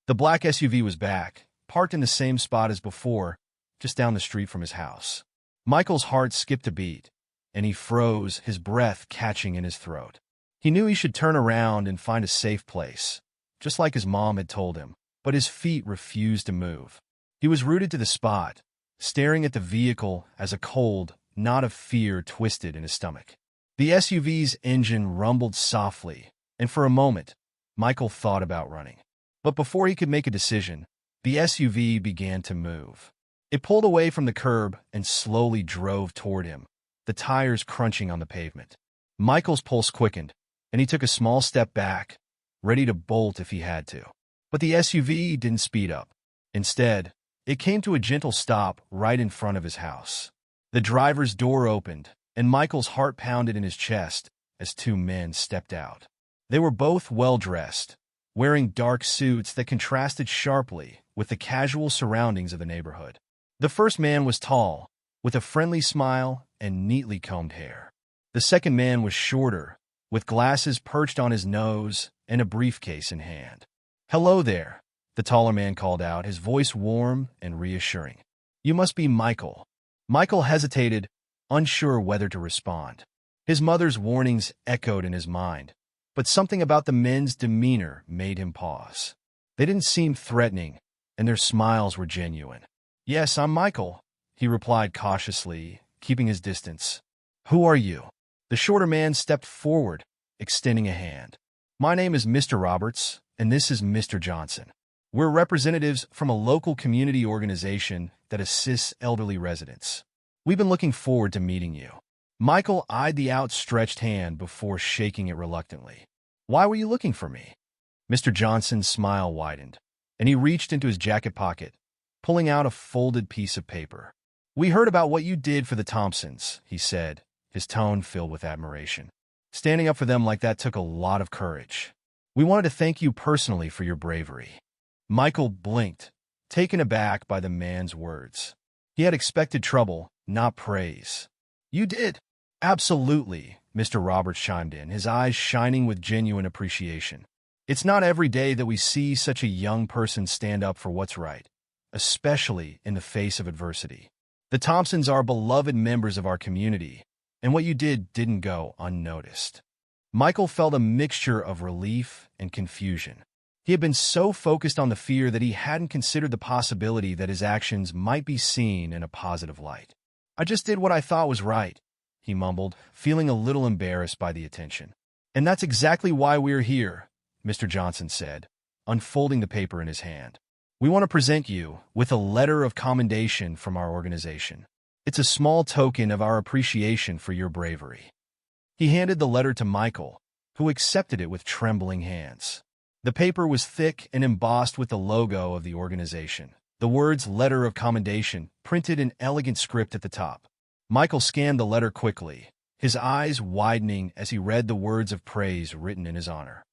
The black SUV was back, parked in the same spot as before, just down the street from his house. Michael's heart skipped a beat, and he froze, his breath catching in his throat. He knew he should turn around and find a safe place, just like his mom had told him, but his feet refused to move. He was rooted to the spot, staring at the vehicle as a cold, knot of fear twisted in his stomach. The SUV's engine rumbled softly, and for a moment, Michael thought about running. But before he could make a decision, the SUV began to move. It pulled away from the curb and slowly drove toward him, the tires crunching on the pavement. Michael's pulse quickened, and he took a small step back, ready to bolt if he had to. But the SUV didn't speed up. Instead, it came to a gentle stop right in front of his house. The driver's door opened, and Michael's heart pounded in his chest as two men stepped out. They were both well-dressed, wearing dark suits that contrasted sharply with the casual surroundings of the neighborhood. The first man was tall, with a friendly smile and neatly combed hair. The second man was shorter, with glasses perched on his nose and a briefcase in hand. "Hello there," the taller man called out, his voice warm and reassuring. "You must be Michael." Michael hesitated, unsure whether to respond. His mother's warnings echoed in his mind, but something about the men's demeanor made him pause. They didn't seem threatening, and their smiles were genuine. "Yes, I'm Michael," he replied cautiously, keeping his distance. "Who are you?" The shorter man stepped forward, extending a hand. "My name is Mr. Roberts, and this is Mr. Johnson. We're representatives from a local community organization that assists elderly residents. We've been looking forward to meeting you." Michael eyed the outstretched hand before shaking it reluctantly. "Why were you looking for me?" Mr. Johnson's smile widened, and he reached into his jacket pocket, pulling out a folded piece of paper. "We heard about what you did for the Thompsons," he said, his tone filled with admiration. "Standing up for them like that took a lot of courage. We wanted to thank you personally for your bravery." Michael blinked, taken aback by the man's words. He had expected trouble, not praise. "You did?" "Absolutely," Mr. Roberts chimed in, his eyes shining with genuine appreciation. "It's not every day that we see such a young person stand up for what's right, especially in the face of adversity. The Thompsons are beloved members of our community, and what you didn't go unnoticed." Michael felt a mixture of relief and confusion. He had been so focused on the fear that he hadn't considered the possibility that his actions might be seen in a positive light. "I just did what I thought was right," he mumbled, feeling a little embarrassed by the attention. "And that's exactly why we're here," Mr. Johnson said, unfolding the paper in his hand. "We want to present you with a letter of commendation from our organization. It's a small token of our appreciation for your bravery." He handed the letter to Michael, who accepted it with trembling hands. The paper was thick and embossed with the logo of the organization. The words "Letter of Commendation" printed in elegant script at the top. Michael scanned the letter quickly, his eyes widening as he read the words of praise written in his honor.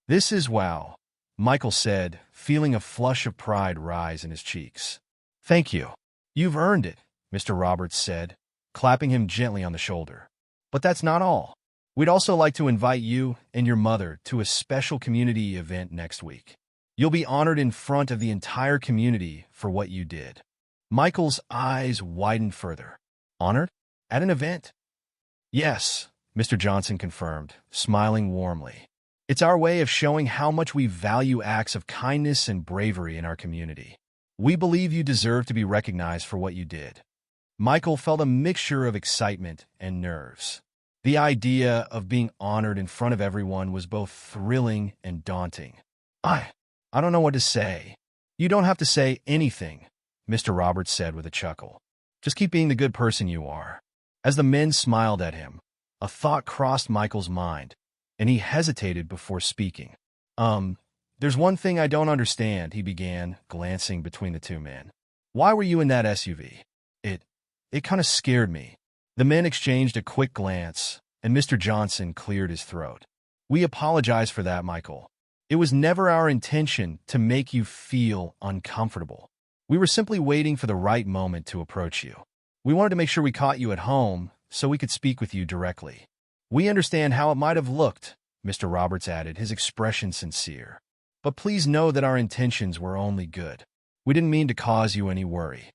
"This is wow," Michael said, feeling a flush of pride rise in his cheeks. "Thank you. You've earned it," Mr. Roberts said, clapping him gently on the shoulder. "But that's not all. We'd also like to invite you and your mother to a special community event next week. You'll be honored in front of the entire community for what you did." Michael's eyes widened further. "Honored? At an event?" "Yes," Mr. Johnson confirmed, smiling warmly. "It's our way of showing how much we value acts of kindness and bravery in our community. We believe you deserve to be recognized for what you did." Michael felt a mixture of excitement and nerves. The idea of being honored in front of everyone was both thrilling and daunting. I don't know what to say." "You don't have to say anything," Mr. Roberts said with a chuckle. "Just keep being the good person you are." As the men smiled at him, a thought crossed Michael's mind. and he hesitated before speaking. There's one thing I don't understand, he began, glancing between the two men. Why were you in that SUV? It kind of scared me. The men exchanged a quick glance, and Mr. Johnson cleared his throat. We apologize for that, Michael. It was never our intention to make you feel uncomfortable. We were simply waiting for the right moment to approach you. We wanted to make sure we caught you at home so we could speak with you directly. We understand how it might have looked, Mr. Roberts added, his expression sincere. But please know that our intentions were only good. We didn't mean to cause you any worry.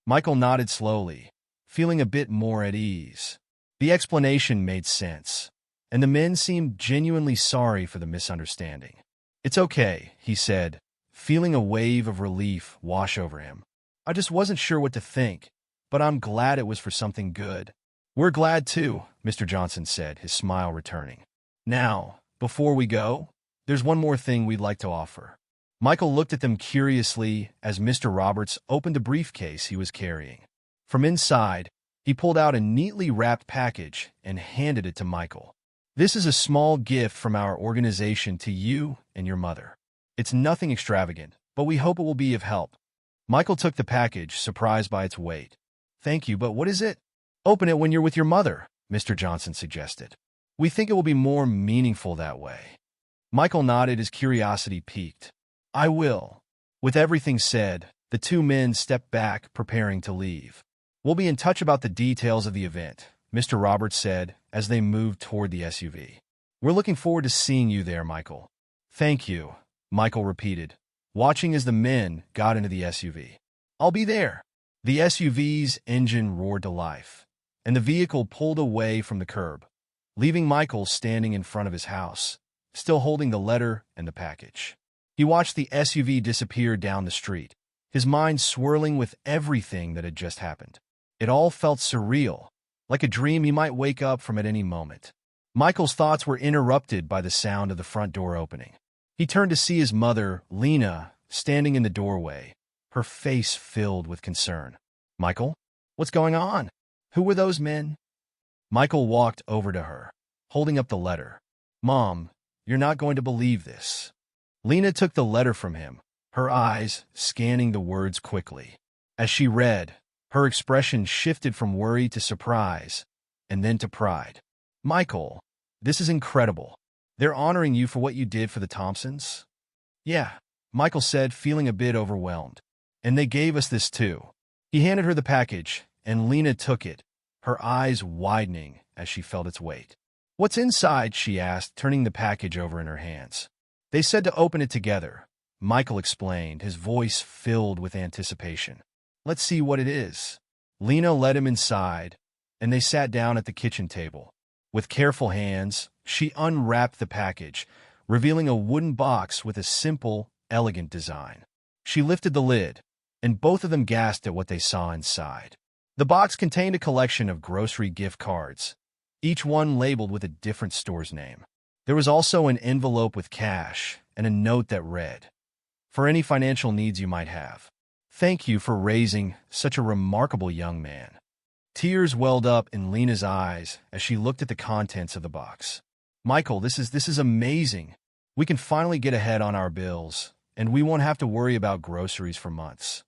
Michael nodded slowly, feeling a bit more at ease. The explanation made sense, and the men seemed genuinely sorry for the misunderstanding. It's okay, he said, feeling a wave of relief wash over him. I just wasn't sure what to think, but I'm glad it was for something good. We're glad too, Mr. Johnson said, his smile returning. Now, before we go, there's one more thing we'd like to offer. Michael looked at them curiously as Mr. Roberts opened a briefcase he was carrying. From inside, he pulled out a neatly wrapped package and handed it to Michael. This is a small gift from our organization to you and your mother. It's nothing extravagant, but we hope it will be of help. Michael took the package, surprised by its weight. Thank you, but what is it? Open it when you're with your mother, Mr. Johnson suggested. We think it will be more meaningful that way. Michael nodded, his curiosity piqued. I will. With everything said, the two men stepped back, preparing to leave. We'll be in touch about the details of the event, Mr. Roberts said as they moved toward the SUV. We're looking forward to seeing you there, Michael. Thank you, Michael repeated, watching as the men got into the SUV. I'll be there. The SUV's engine roared to life, and the vehicle pulled away from the curb, leaving Michael standing in front of his house, still holding the letter and the package. He watched the SUV disappear down the street, his mind swirling with everything that had just happened. It all felt surreal, like a dream he might wake up from at any moment. Michael's thoughts were interrupted by the sound of the front door opening. He turned to see his mother, Lena, standing in the doorway, her face filled with concern. Michael? What's going on? Who were those men? Michael walked over to her, holding up the letter. Mom, you're not going to believe this. Lena took the letter from him, her eyes scanning the words quickly. As she read, her expression shifted from worry to surprise, and then to pride. Michael, this is incredible. They're honoring you for what you did for the Thompsons? Yeah, Michael said, feeling a bit overwhelmed. And they gave us this too. He handed her the package, and Lena took it, her eyes widening as she felt its weight. What's inside? She asked, turning the package over in her hands. They said to open it together, Michael explained, his voice filled with anticipation. Let's see what it is. Lena led him inside, and they sat down at the kitchen table. With careful hands, she unwrapped the package, revealing a wooden box with a simple, elegant design. She lifted the lid, and both of them gasped at what they saw inside. The box contained a collection of grocery gift cards, each one labeled with a different store's name. There was also an envelope with cash and a note that read, "For any financial needs you might have. Thank you for raising such a remarkable young man." Tears welled up in Lena's eyes as she looked at the contents of the box. Michael, this is amazing. We can finally get ahead on our bills, and we won't have to worry about groceries for months.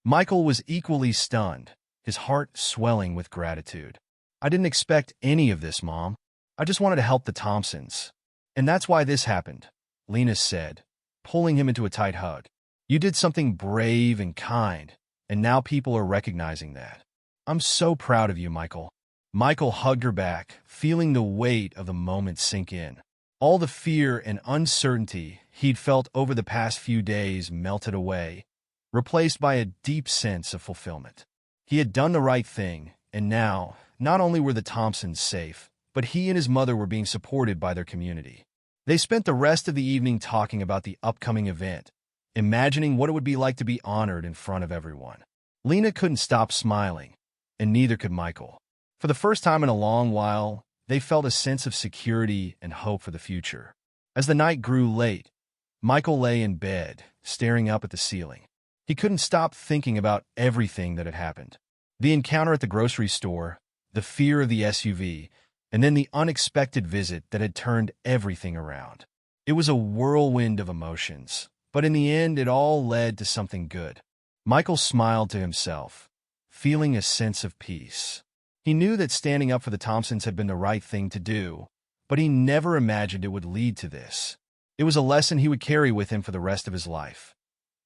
Michael was equally stunned, his heart swelling with gratitude. I didn't expect any of this, Mom. I just wanted to help the Thompsons. And that's why this happened, Lena said, pulling him into a tight hug. You did something brave and kind, and now people are recognizing that. I'm so proud of you, Michael. Michael hugged her back, feeling the weight of the moment sink in. All the fear and uncertainty he'd felt over the past few days melted away, replaced by a deep sense of fulfillment. He had done the right thing, and now, not only were the Thompsons safe, but he and his mother were being supported by their community. They spent the rest of the evening talking about the upcoming event, imagining what it would be like to be honored in front of everyone. Lena couldn't stop smiling, and neither could Michael. For the first time in a long while, they felt a sense of security and hope for the future. As the night grew late, Michael lay in bed, staring up at the ceiling. He couldn't stop thinking about everything that had happened. The encounter at the grocery store, the fear of the SUV, and then the unexpected visit that had turned everything around. It was a whirlwind of emotions, but in the end it all led to something good. Michael smiled to himself, feeling a sense of peace. He knew that standing up for the Thompsons had been the right thing to do, but he never imagined it would lead to this. It was a lesson he would carry with him for the rest of his life.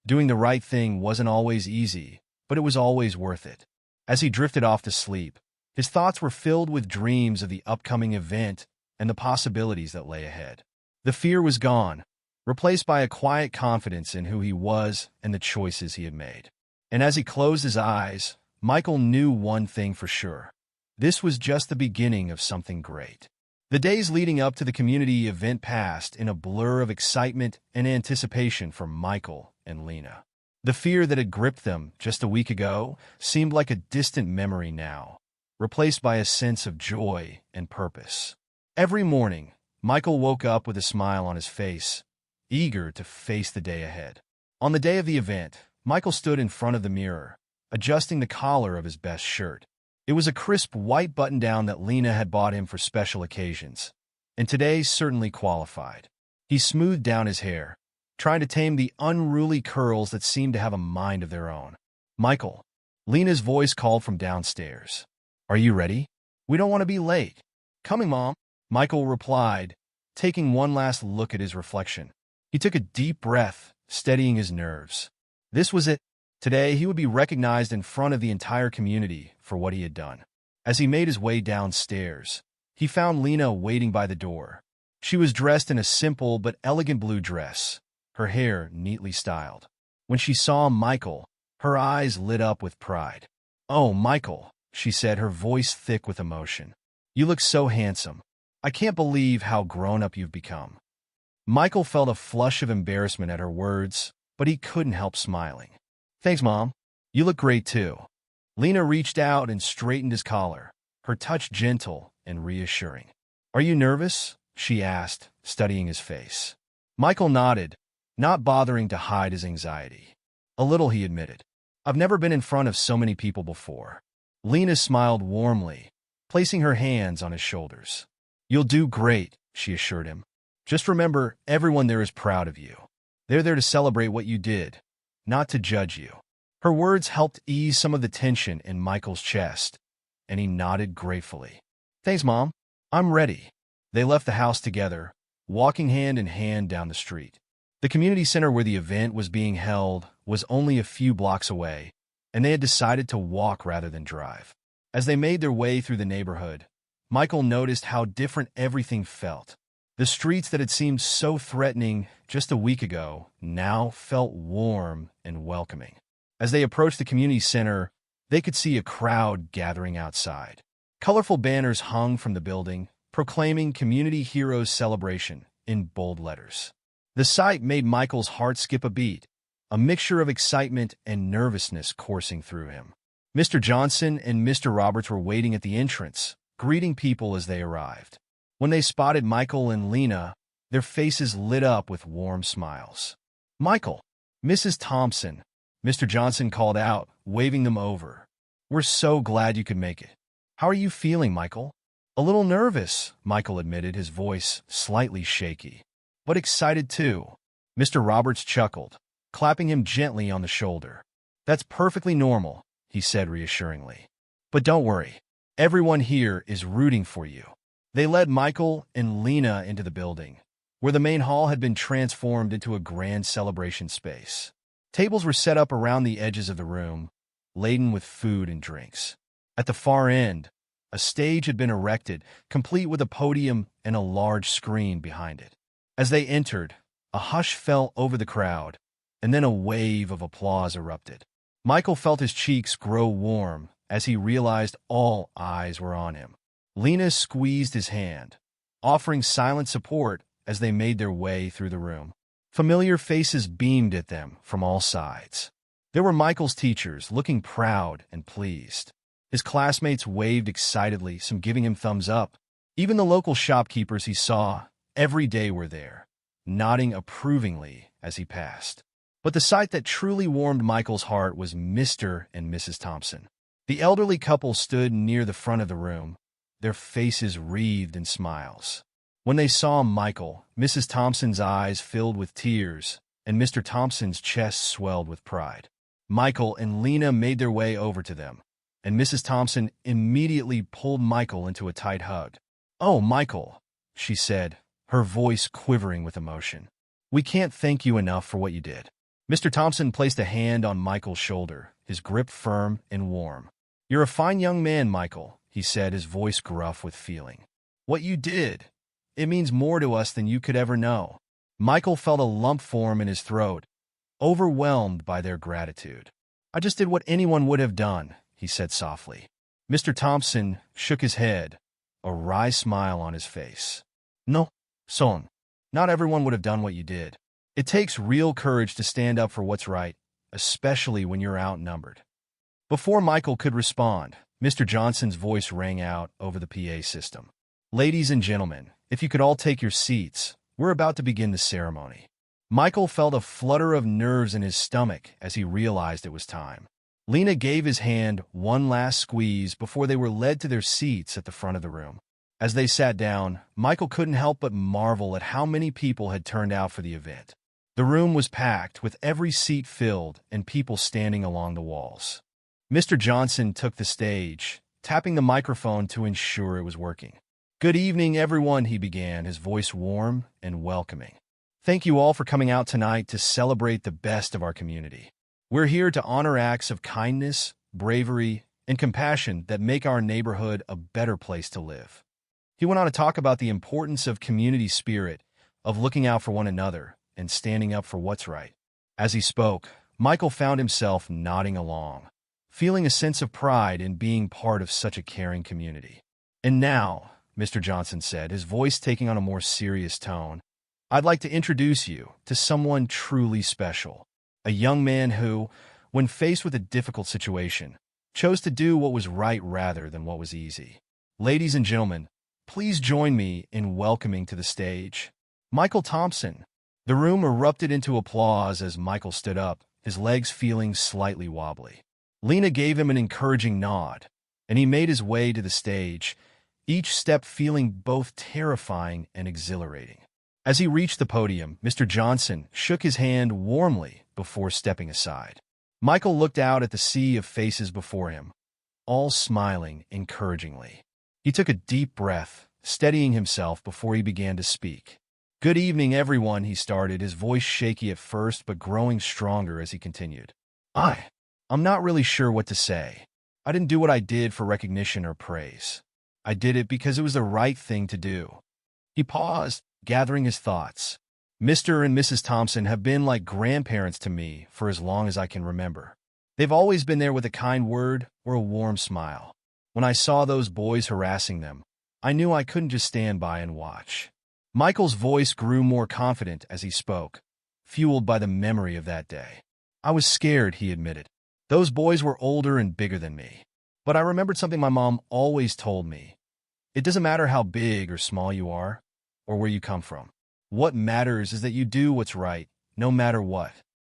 Doing the right thing wasn't always easy, but it was always worth it. As he drifted off to sleep, his thoughts were filled with dreams of the upcoming event and the possibilities that lay ahead. The fear was gone, replaced by a quiet confidence in who he was and the choices he had made. And as he closed his eyes, Michael knew one thing for sure. This was just the beginning of something great. The days leading up to the community event passed in a blur of excitement and anticipation for Michael and Lena. The fear that had gripped them just a week ago seemed like a distant memory now, replaced by a sense of joy and purpose. Every morning, Michael woke up with a smile on his face, eager to face the day ahead. On the day of the event, Michael stood in front of the mirror, adjusting the collar of his best shirt. It was a crisp white button-down that Lena had bought him for special occasions, and today certainly qualified. He smoothed down his hair, trying to tame the unruly curls that seemed to have a mind of their own. "Michael," Lena's voice called from downstairs. "Are you ready? We don't want to be late." "Coming, Mom," Michael replied, taking one last look at his reflection. He took a deep breath, steadying his nerves. This was it. Today, he would be recognized in front of the entire community for what he had done. As he made his way downstairs, he found Lena waiting by the door. She was dressed in a simple but elegant blue dress, her hair neatly styled. When she saw Michael, her eyes lit up with pride. "Oh, Michael," she said, her voice thick with emotion. "You look so handsome. I can't believe how grown-up you've become." Michael felt a flush of embarrassment at her words, but he couldn't help smiling. "Thanks, Mom. You look great, too." Lena reached out and straightened his collar, her touch gentle and reassuring. "Are you nervous?" she asked, studying his face. Michael nodded, not bothering to hide his anxiety. "A little," he admitted. "I've never been in front of so many people before." Lena smiled warmly, placing her hands on his shoulders. "You'll do great," she assured him. "Just remember, everyone there is proud of you. They're there to celebrate what you did, not to judge you." Her words helped ease some of the tension in Michael's chest, and he nodded gratefully. "Thanks, Mom. I'm ready." They left the house together, walking hand in hand down the street. The community center where the event was being held was only a few blocks away, and they had decided to walk rather than drive. As they made their way through the neighborhood, Michael noticed how different everything felt. The streets that had seemed so threatening just a week ago now felt warm and welcoming. As they approached the community center, they could see a crowd gathering outside. Colorful banners hung from the building, proclaiming Community Heroes Celebration in bold letters. The sight made Michael's heart skip a beat, a mixture of excitement and nervousness coursing through him. Mr. Johnson and Mr. Roberts were waiting at the entrance, greeting people as they arrived. When they spotted Michael and Lena, their faces lit up with warm smiles. "Michael, Mrs. Thompson," Mr. Johnson called out, waving them over. "We're so glad you could make it. How are you feeling, Michael?" "A little nervous," Michael admitted, his voice slightly shaky. "But excited too." Mr. Roberts chuckled, clapping him gently on the shoulder. "That's perfectly normal," he said reassuringly. "But don't worry. Everyone here is rooting for you." They led Michael and Lena into the building, where the main hall had been transformed into a grand celebration space. Tables were set up around the edges of the room, laden with food and drinks. At the far end, a stage had been erected, complete with a podium and a large screen behind it. As they entered, a hush fell over the crowd, and then a wave of applause erupted. Michael felt his cheeks grow warm as he realized all eyes were on him. Lena squeezed his hand, offering silent support as they made their way through the room. Familiar faces beamed at them from all sides. There were Michael's teachers, looking proud and pleased. His classmates waved excitedly, some giving him thumbs up. Even the local shopkeepers he saw every day were there, nodding approvingly as he passed. But the sight that truly warmed Michael's heart was Mr. and Mrs. Thompson. The elderly couple stood near the front of the room, their faces wreathed in smiles. When they saw Michael, Mrs. Thompson's eyes filled with tears, and Mr. Thompson's chest swelled with pride. Michael and Lena made their way over to them, and Mrs. Thompson immediately pulled Michael into a tight hug. "Oh, Michael," she said, her voice quivering with emotion. "We can't thank you enough for what you did." Mr. Thompson placed a hand on Michael's shoulder, his grip firm and warm. "You're a fine young man, Michael," he said, his voice gruff with feeling. "What you did, it means more to us than you could ever know." Michael felt a lump form in his throat, overwhelmed by their gratitude. "I just did what anyone would have done," he said softly. Mr. Thompson shook his head, a wry smile on his face. "No, son, not everyone would have done what you did. It takes real courage to stand up for what's right, especially when you're outnumbered." Before Michael could respond, Mr. Johnson's voice rang out over the PA system. "Ladies and gentlemen, if you could all take your seats, we're about to begin the ceremony." Michael felt a flutter of nerves in his stomach as he realized it was time. Lena gave his hand one last squeeze before they were led to their seats at the front of the room. As they sat down, Michael couldn't help but marvel at how many people had turned out for the event. The room was packed, with every seat filled and people standing along the walls. Mr. Johnson took the stage, tapping the microphone to ensure it was working. "Good evening, everyone," he began, his voice warm and welcoming. "Thank you all for coming out tonight to celebrate the best of our community. We're here to honor acts of kindness, bravery, and compassion that make our neighborhood a better place to live." He went on to talk about the importance of community spirit, of looking out for one another, and standing up for what's right. As he spoke, Michael found himself nodding along, feeling a sense of pride in being part of such a caring community. "And now," Mr. Johnson said, his voice taking on a more serious tone, "I'd like to introduce you to someone truly special. A young man who, when faced with a difficult situation, chose to do what was right rather than what was easy. Ladies and gentlemen, please join me in welcoming to the stage Michael Thompson." The room erupted into applause as Michael stood up, his legs feeling slightly wobbly. Lena gave him an encouraging nod, and he made his way to the stage, each step feeling both terrifying and exhilarating. As he reached the podium, Mr. Johnson shook his hand warmly before stepping aside. Michael looked out at the sea of faces before him, all smiling encouragingly. He took a deep breath, steadying himself before he began to speak. "Good evening, everyone," he started, his voice shaky at first but growing stronger as he continued. I'm not really sure what to say. I didn't do what I did for recognition or praise. I did it because it was the right thing to do." He paused, gathering his thoughts. "Mr. and Mrs. Thompson have been like grandparents to me for as long as I can remember. They've always been there with a kind word or a warm smile. When I saw those boys harassing them, I knew I couldn't just stand by and watch." Michael's voice grew more confident as he spoke, fueled by the memory of that day. "I was scared," he admitted. "Those boys were older and bigger than me. But I remembered something my mom always told me. It doesn't matter how big or small you are, or where you come from. What matters is that you do what's right, no matter what."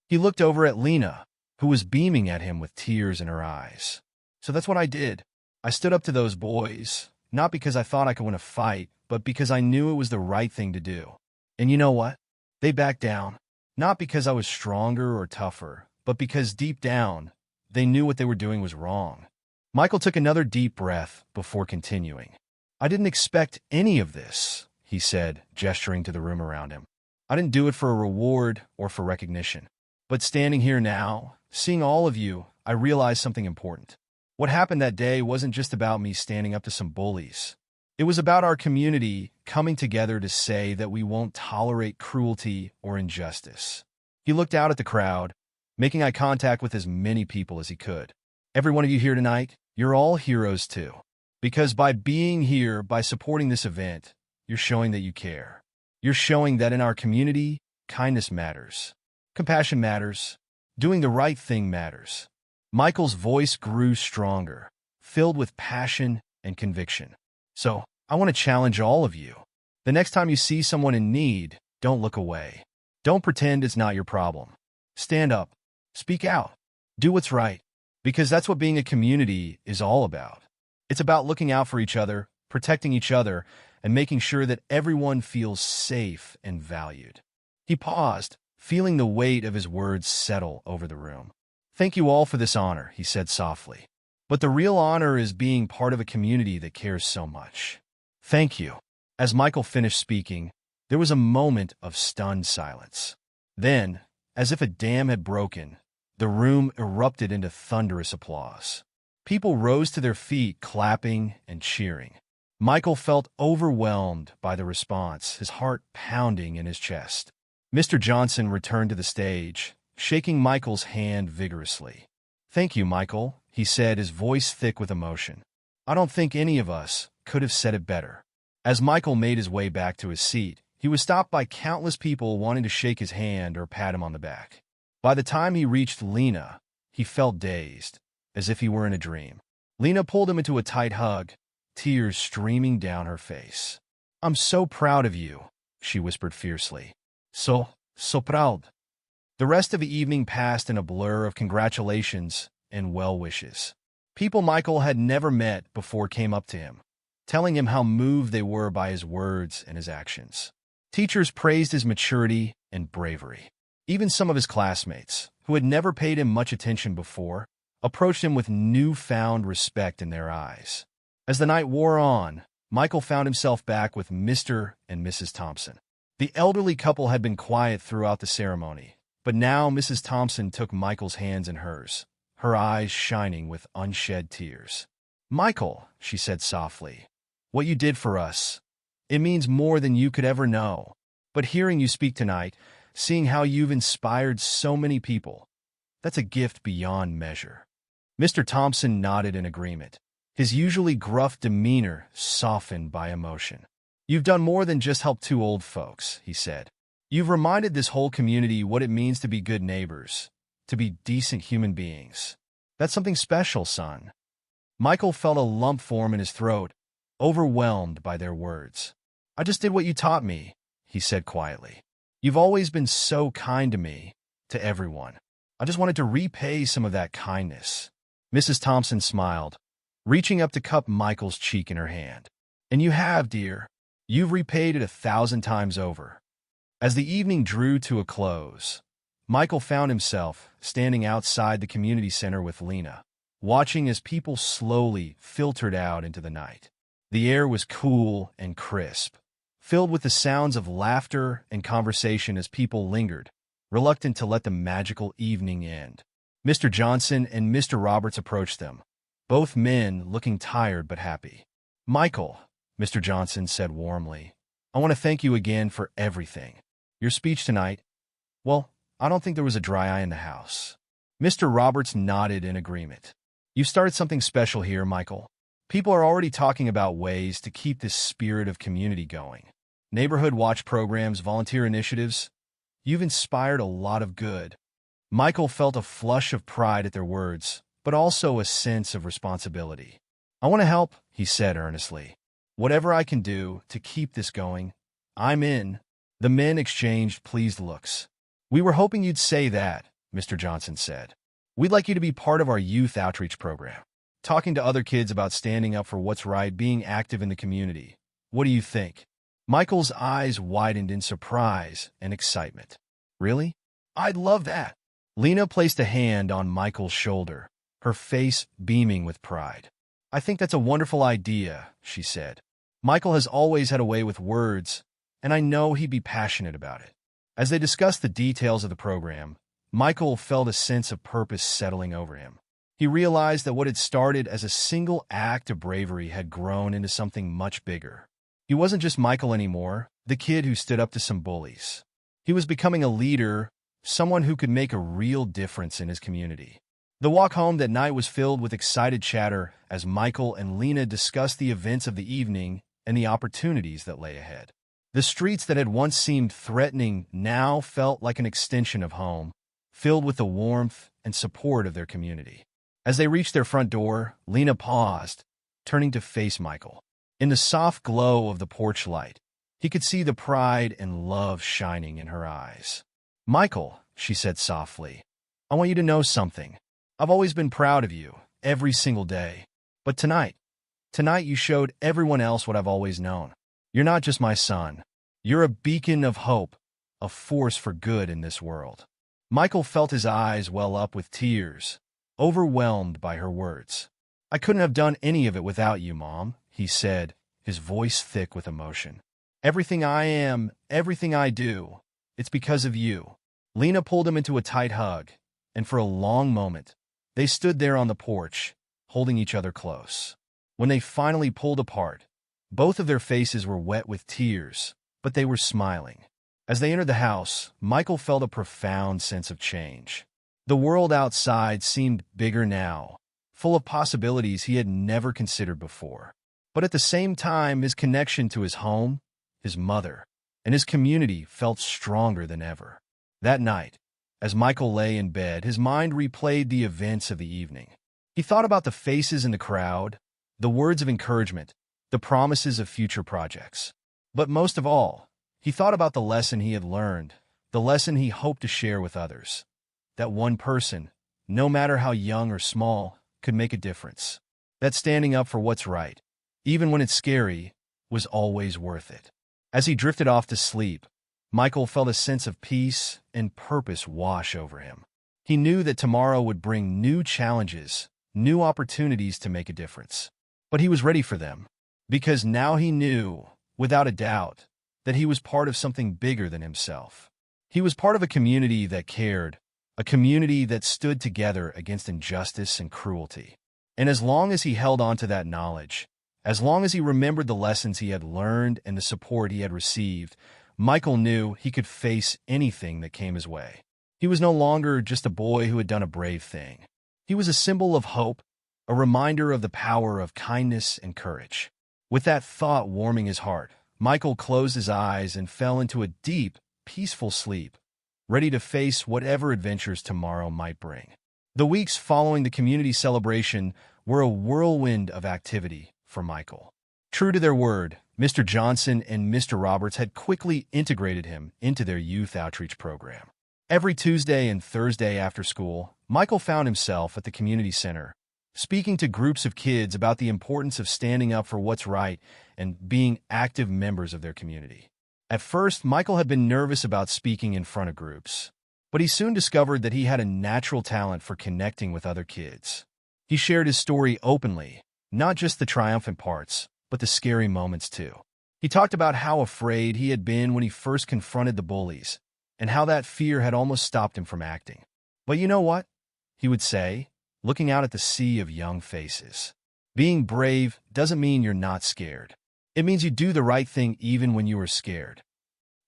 He looked over at Lena, who was beaming at him with tears in her eyes. "So that's what I did. I stood up to those boys, not because I thought I could win a fight, but because I knew it was the right thing to do. And you know what? They backed down. Not because I was stronger or tougher, but because deep down, they knew what they were doing was wrong." Michael took another deep breath before continuing. "I didn't expect any of this," he said, gesturing to the room around him. "I didn't do it for a reward or for recognition. But standing here now, seeing all of you, I realized something important. What happened that day wasn't just about me standing up to some bullies. It was about our community coming together to say that we won't tolerate cruelty or injustice." He looked out at the crowd, making eye contact with as many people as he could. "Every one of you here tonight, you're all heroes too. Because by being here, by supporting this event, you're showing that you care. You're showing that in our community, kindness matters. Compassion matters. Doing the right thing matters." Michael's voice grew stronger, filled with passion and conviction. "So, I want to challenge all of you. The next time you see someone in need, don't look away. Don't pretend it's not your problem. Stand up. Speak out. Do what's right. Because that's what being a community is all about. It's about looking out for each other, protecting each other and making sure that everyone feels safe and valued. He paused, feeling the weight of his words settle over the room. "Thank you all for this honor," he said softly. "But the real honor is being part of a community that cares so much. Thank you." As Michael finished speaking, there was a moment of stunned silence. Then, as if a dam had broken, the room erupted into thunderous applause. People rose to their feet, clapping and cheering. Michael felt overwhelmed by the response, his heart pounding in his chest. Mr. Johnson returned to the stage, shaking Michael's hand vigorously. "Thank you, Michael," he said, his voice thick with emotion. "I don't think any of us could have said it better." As Michael made his way back to his seat, he was stopped by countless people wanting to shake his hand or pat him on the back. By the time he reached Lena, he felt dazed, as if he were in a dream. Lena pulled him into a tight hug, tears streaming down her face. "I'm so proud of you," she whispered fiercely. So proud." The rest of the evening passed in a blur of congratulations and well wishes. People Michael had never met before came up to him, telling him how moved they were by his words and his actions. Teachers praised his maturity and bravery. Even some of his classmates, who had never paid him much attention before, approached him with newfound respect in their eyes. As the night wore on, Michael found himself back with Mr. and Mrs. Thompson. The elderly couple had been quiet throughout the ceremony, but now Mrs. Thompson took Michael's hands in hers, her eyes shining with unshed tears. "Michael," she said softly, "what you did for us, it means more than you could ever know. But hearing you speak tonight, seeing how you've inspired so many people, that's a gift beyond measure." Mr. Thompson nodded in agreement, his usually gruff demeanor softened by emotion. "You've done more than just help two old folks," he said. "You've reminded this whole community what it means to be good neighbors, to be decent human beings. That's something special, son." Michael felt a lump form in his throat, overwhelmed by their words. "I just did what you taught me," he said quietly. "You've always been so kind to me, to everyone. I just wanted to repay some of that kindness." Mrs. Thompson smiled, reaching up to cup Michael's cheek in her hand. "And you have, dear. You've repaid it 1,000 times over." As the evening drew to a close, Michael found himself standing outside the community center with Lena, watching as people slowly filtered out into the night. The air was cool and crisp, filled with the sounds of laughter and conversation as people lingered, reluctant to let the magical evening end. Mr. Johnson and Mr. Roberts approached them, both men looking tired but happy. "Michael," Mr. Johnson said warmly, "I want to thank you again for everything. Your speech tonight, well, I don't think there was a dry eye in the house." Mr. Roberts nodded in agreement. "You started something special here, Michael. People are already talking about ways to keep this spirit of community going. Neighborhood watch programs, volunteer initiatives. You've inspired a lot of good." Michael felt a flush of pride at their words, but also a sense of responsibility. "I want to help," he said earnestly. "Whatever I can do to keep this going, I'm in." The men exchanged pleased looks. "We were hoping you'd say that," Mr. Johnson said. "We'd like you to be part of our youth outreach program, talking to other kids about standing up for what's right, being active in the community. What do you think?" Michael's eyes widened in surprise and excitement. "Really? I'd love that." Lena placed a hand on Michael's shoulder, her face beaming with pride. "I think that's a wonderful idea," she said. "Michael has always had a way with words, and I know he'd be passionate about it." As they discussed the details of the program, Michael felt a sense of purpose settling over him. He realized that what had started as a single act of bravery had grown into something much bigger. He wasn't just Michael anymore, the kid who stood up to some bullies. He was becoming a leader, someone who could make a real difference in his community. The walk home that night was filled with excited chatter as Michael and Lena discussed the events of the evening and the opportunities that lay ahead. The streets that had once seemed threatening now felt like an extension of home, filled with the warmth and support of their community. As they reached their front door, Lena paused, turning to face Michael. In the soft glow of the porch light, he could see the pride and love shining in her eyes. "Michael," she said softly, "I want you to know something. I've always been proud of you, every single day. But tonight, Tonight you showed everyone else what I've always known. You're not just my son. You're a beacon of hope, a force for good in this world." Michael felt his eyes well up with tears, overwhelmed by her words. "I couldn't have done any of it without you, Mom," he said, his voice thick with emotion. "Everything I am, everything I do, it's because of you." Lena pulled him into a tight hug, and for a long moment, they stood there on the porch, holding each other close. When they finally pulled apart, both of their faces were wet with tears, but they were smiling. As they entered the house, Michael felt a profound sense of change. The world outside seemed bigger now, full of possibilities he had never considered before. But at the same time, his connection to his home, his mother, and his community felt stronger than ever. That night, as Michael lay in bed, his mind replayed the events of the evening. He thought about the faces in the crowd, the words of encouragement, the promises of future projects. But most of all, he thought about the lesson he had learned, the lesson he hoped to share with others. That one person, no matter how young or small, could make a difference. That standing up for what's right, even when it's scary, was always worth it. As he drifted off to sleep, Michael felt a sense of peace and purpose wash over him. He knew that tomorrow would bring new challenges, new opportunities to make a difference. But he was ready for them, because now he knew, without a doubt, that he was part of something bigger than himself. He was part of a community that cared, a community that stood together against injustice and cruelty. And as long as he held on to that knowledge, as long as he remembered the lessons he had learned and the support he had received, Michael knew he could face anything that came his way. He was no longer just a boy who had done a brave thing. He was a symbol of hope, a reminder of the power of kindness and courage. With that thought warming his heart, Michael closed his eyes and fell into a deep, peaceful sleep, ready to face whatever adventures tomorrow might bring. The weeks following the community celebration were a whirlwind of activity for Michael. True to their word, Mr. Johnson and Mr. Roberts had quickly integrated him into their youth outreach program. Every Tuesday and Thursday after school, Michael found himself at the community center, speaking to groups of kids about the importance of standing up for what's right and being active members of their community. At first, Michael had been nervous about speaking in front of groups, but he soon discovered that he had a natural talent for connecting with other kids. He shared his story openly, not just the triumphant parts, but the scary moments too. He talked about how afraid he had been when he first confronted the bullies, and how that fear had almost stopped him from acting. "But you know what?" he would say, looking out at the sea of young faces. "Being brave doesn't mean you're not scared. It means you do the right thing even when you are scared."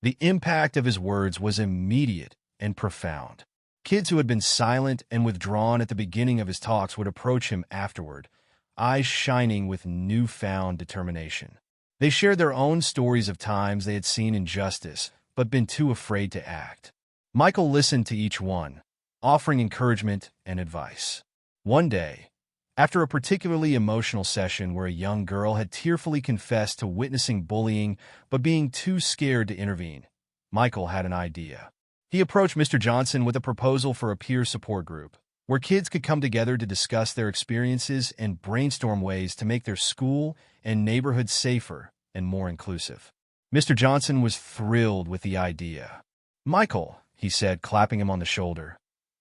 The impact of his words was immediate and profound. Kids who had been silent and withdrawn at the beginning of his talks would approach him afterward, eyes shining with newfound determination. They shared their own stories of times they had seen injustice, but been too afraid to act. Michael listened to each one, offering encouragement and advice. One day, after a particularly emotional session where a young girl had tearfully confessed to witnessing bullying but being too scared to intervene, Michael had an idea. He approached Mr. Johnson with a proposal for a peer support group, where kids could come together to discuss their experiences and brainstorm ways to make their school and neighborhood safer and more inclusive. Mr. Johnson was thrilled with the idea. "Michael," he said, clapping him on the shoulder,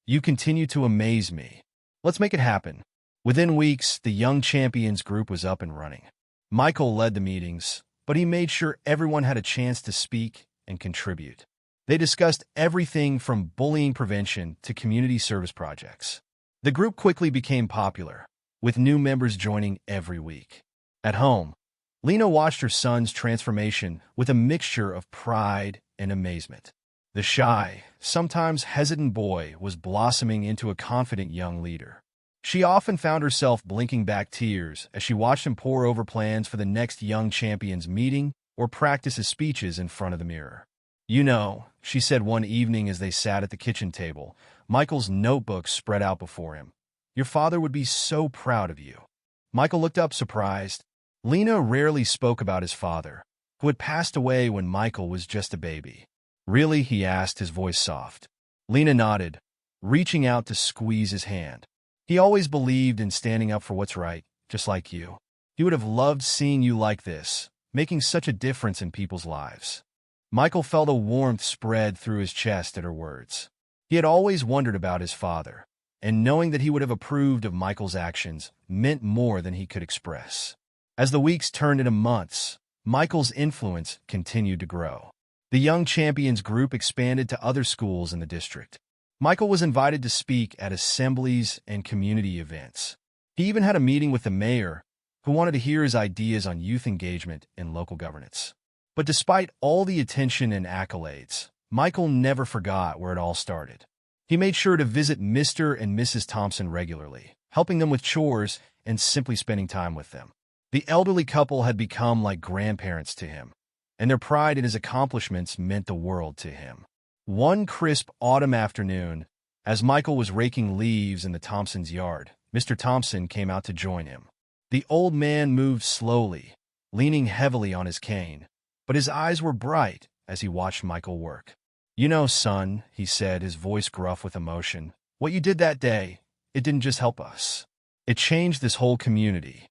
"you continue to amaze me. Let's make it happen." Within weeks, the Young Champions group was up and running. Michael led the meetings, but he made sure everyone had a chance to speak and contribute. They discussed everything from bullying prevention to community service projects. The group quickly became popular, with new members joining every week. At home, Lena watched her son's transformation with a mixture of pride and amazement. The shy, sometimes hesitant boy was blossoming into a confident young leader. She often found herself blinking back tears as she watched him pore over plans for the next Young Champions meeting or practice his speeches in front of the mirror. "You know," she said one evening as they sat at the kitchen table, Michael's notebook spread out before him, "your father would be so proud of you." Michael looked up surprised. Lena rarely spoke about his father, who had passed away when Michael was just a baby. "Really?" he asked, his voice soft. Lena nodded, reaching out to squeeze his hand. "He always believed in standing up for what's right, just like you. He would have loved seeing you like this, making such a difference in people's lives." Michael felt a warmth spread through his chest at her words. He had always wondered about his father, and knowing that he would have approved of Michael's actions meant more than he could express. As the weeks turned into months, Michael's influence continued to grow. The Young Champions group expanded to other schools in the district. Michael was invited to speak at assemblies and community events. He even had a meeting with the mayor, who wanted to hear his ideas on youth engagement in local governance. But despite all the attention and accolades, Michael never forgot where it all started. He made sure to visit Mr. and Mrs. Thompson regularly, helping them with chores and simply spending time with them. The elderly couple had become like grandparents to him, and their pride in his accomplishments meant the world to him. One crisp autumn afternoon, as Michael was raking leaves in the Thompsons' yard, Mr. Thompson came out to join him. The old man moved slowly, leaning heavily on his cane, but his eyes were bright as he watched Michael work. "You know, son," he said, his voice gruff with emotion, "what you did that day, it didn't just help us. It changed this whole community."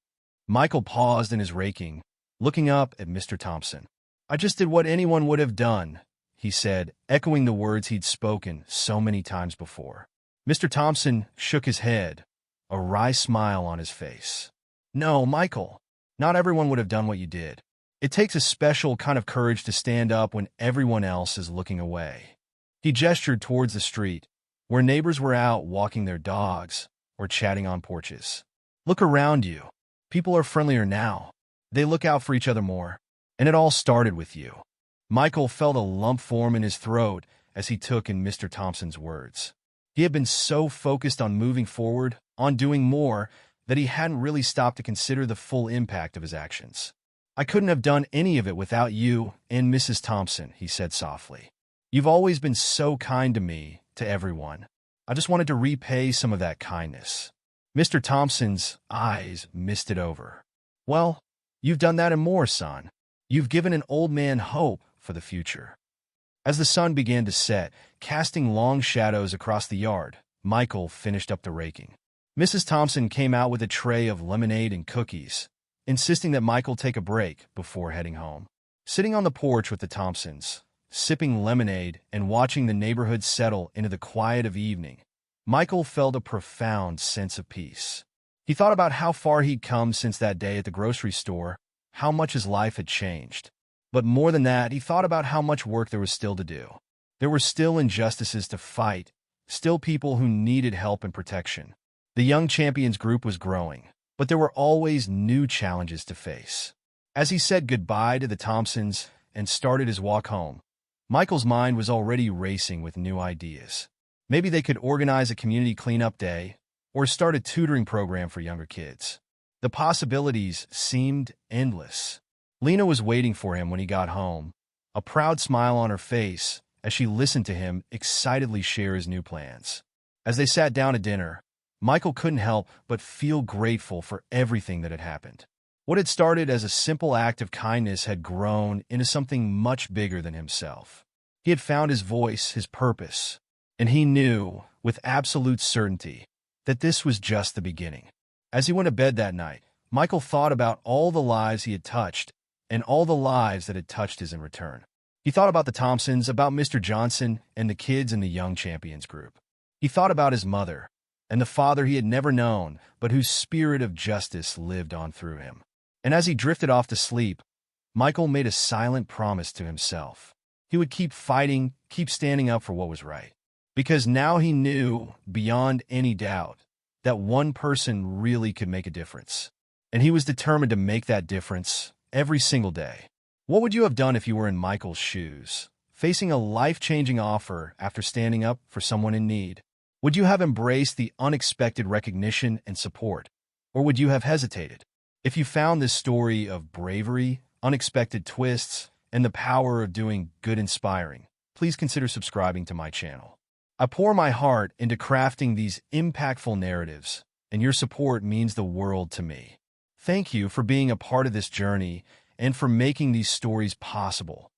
Michael paused in his raking, looking up at Mr. Thompson. "I just did what anyone would have done," he said, echoing the words he'd spoken so many times before. Mr. Thompson shook his head, a wry smile on his face. "No, Michael, not everyone would have done what you did. It takes a special kind of courage to stand up when everyone else is looking away." He gestured towards the street, where neighbors were out walking their dogs or chatting on porches. "Look around you. People are friendlier now. They look out for each other more. And it all started with you." Michael felt a lump form in his throat as he took in Mr. Thompson's words. He had been so focused on moving forward, on doing more, that he hadn't really stopped to consider the full impact of his actions. "I couldn't have done any of it without you and Mrs. Thompson," he said softly. "You've always been so kind to me, to everyone. I just wanted to repay some of that kindness." Mr. Thompson's eyes misted over. "Well, you've done that and more, son. You've given an old man hope for the future." As the sun began to set, casting long shadows across the yard, Michael finished up the raking. Mrs. Thompson came out with a tray of lemonade and cookies, insisting that Michael take a break before heading home. Sitting on the porch with the Thompsons, sipping lemonade and watching the neighborhood settle into the quiet of evening, Michael felt a profound sense of peace. He thought about how far he'd come since that day at the grocery store, how much his life had changed. But more than that, he thought about how much work there was still to do. There were still injustices to fight, still people who needed help and protection. The Young Champions group was growing, but there were always new challenges to face. As he said goodbye to the Thompsons and started his walk home, Michael's mind was already racing with new ideas. Maybe they could organize a community cleanup day or start a tutoring program for younger kids. The possibilities seemed endless. Lena was waiting for him when he got home, a proud smile on her face as she listened to him excitedly share his new plans. As they sat down at dinner, Michael couldn't help but feel grateful for everything that had happened. What had started as a simple act of kindness had grown into something much bigger than himself. He had found his voice, his purpose, and he knew, with absolute certainty, that this was just the beginning. As he went to bed that night, Michael thought about all the lives he had touched and all the lives that had touched his in return. He thought about the Thompsons, about Mr. Johnson, and the kids in the Young Champions group. He thought about his mother, and the father he had never known, but whose spirit of justice lived on through him. And as he drifted off to sleep, Michael made a silent promise to himself. He would keep fighting, keep standing up for what was right. Because now he knew, beyond any doubt, that one person really could make a difference. And he was determined to make that difference every single day. What would you have done if you were in Michael's shoes, facing a life-changing offer after standing up for someone in need? Would you have embraced the unexpected recognition and support, or would you have hesitated? If you found this story of bravery, unexpected twists, and the power of doing good inspiring, please consider subscribing to my channel. I pour my heart into crafting these impactful narratives, and your support means the world to me. Thank you for being a part of this journey and for making these stories possible.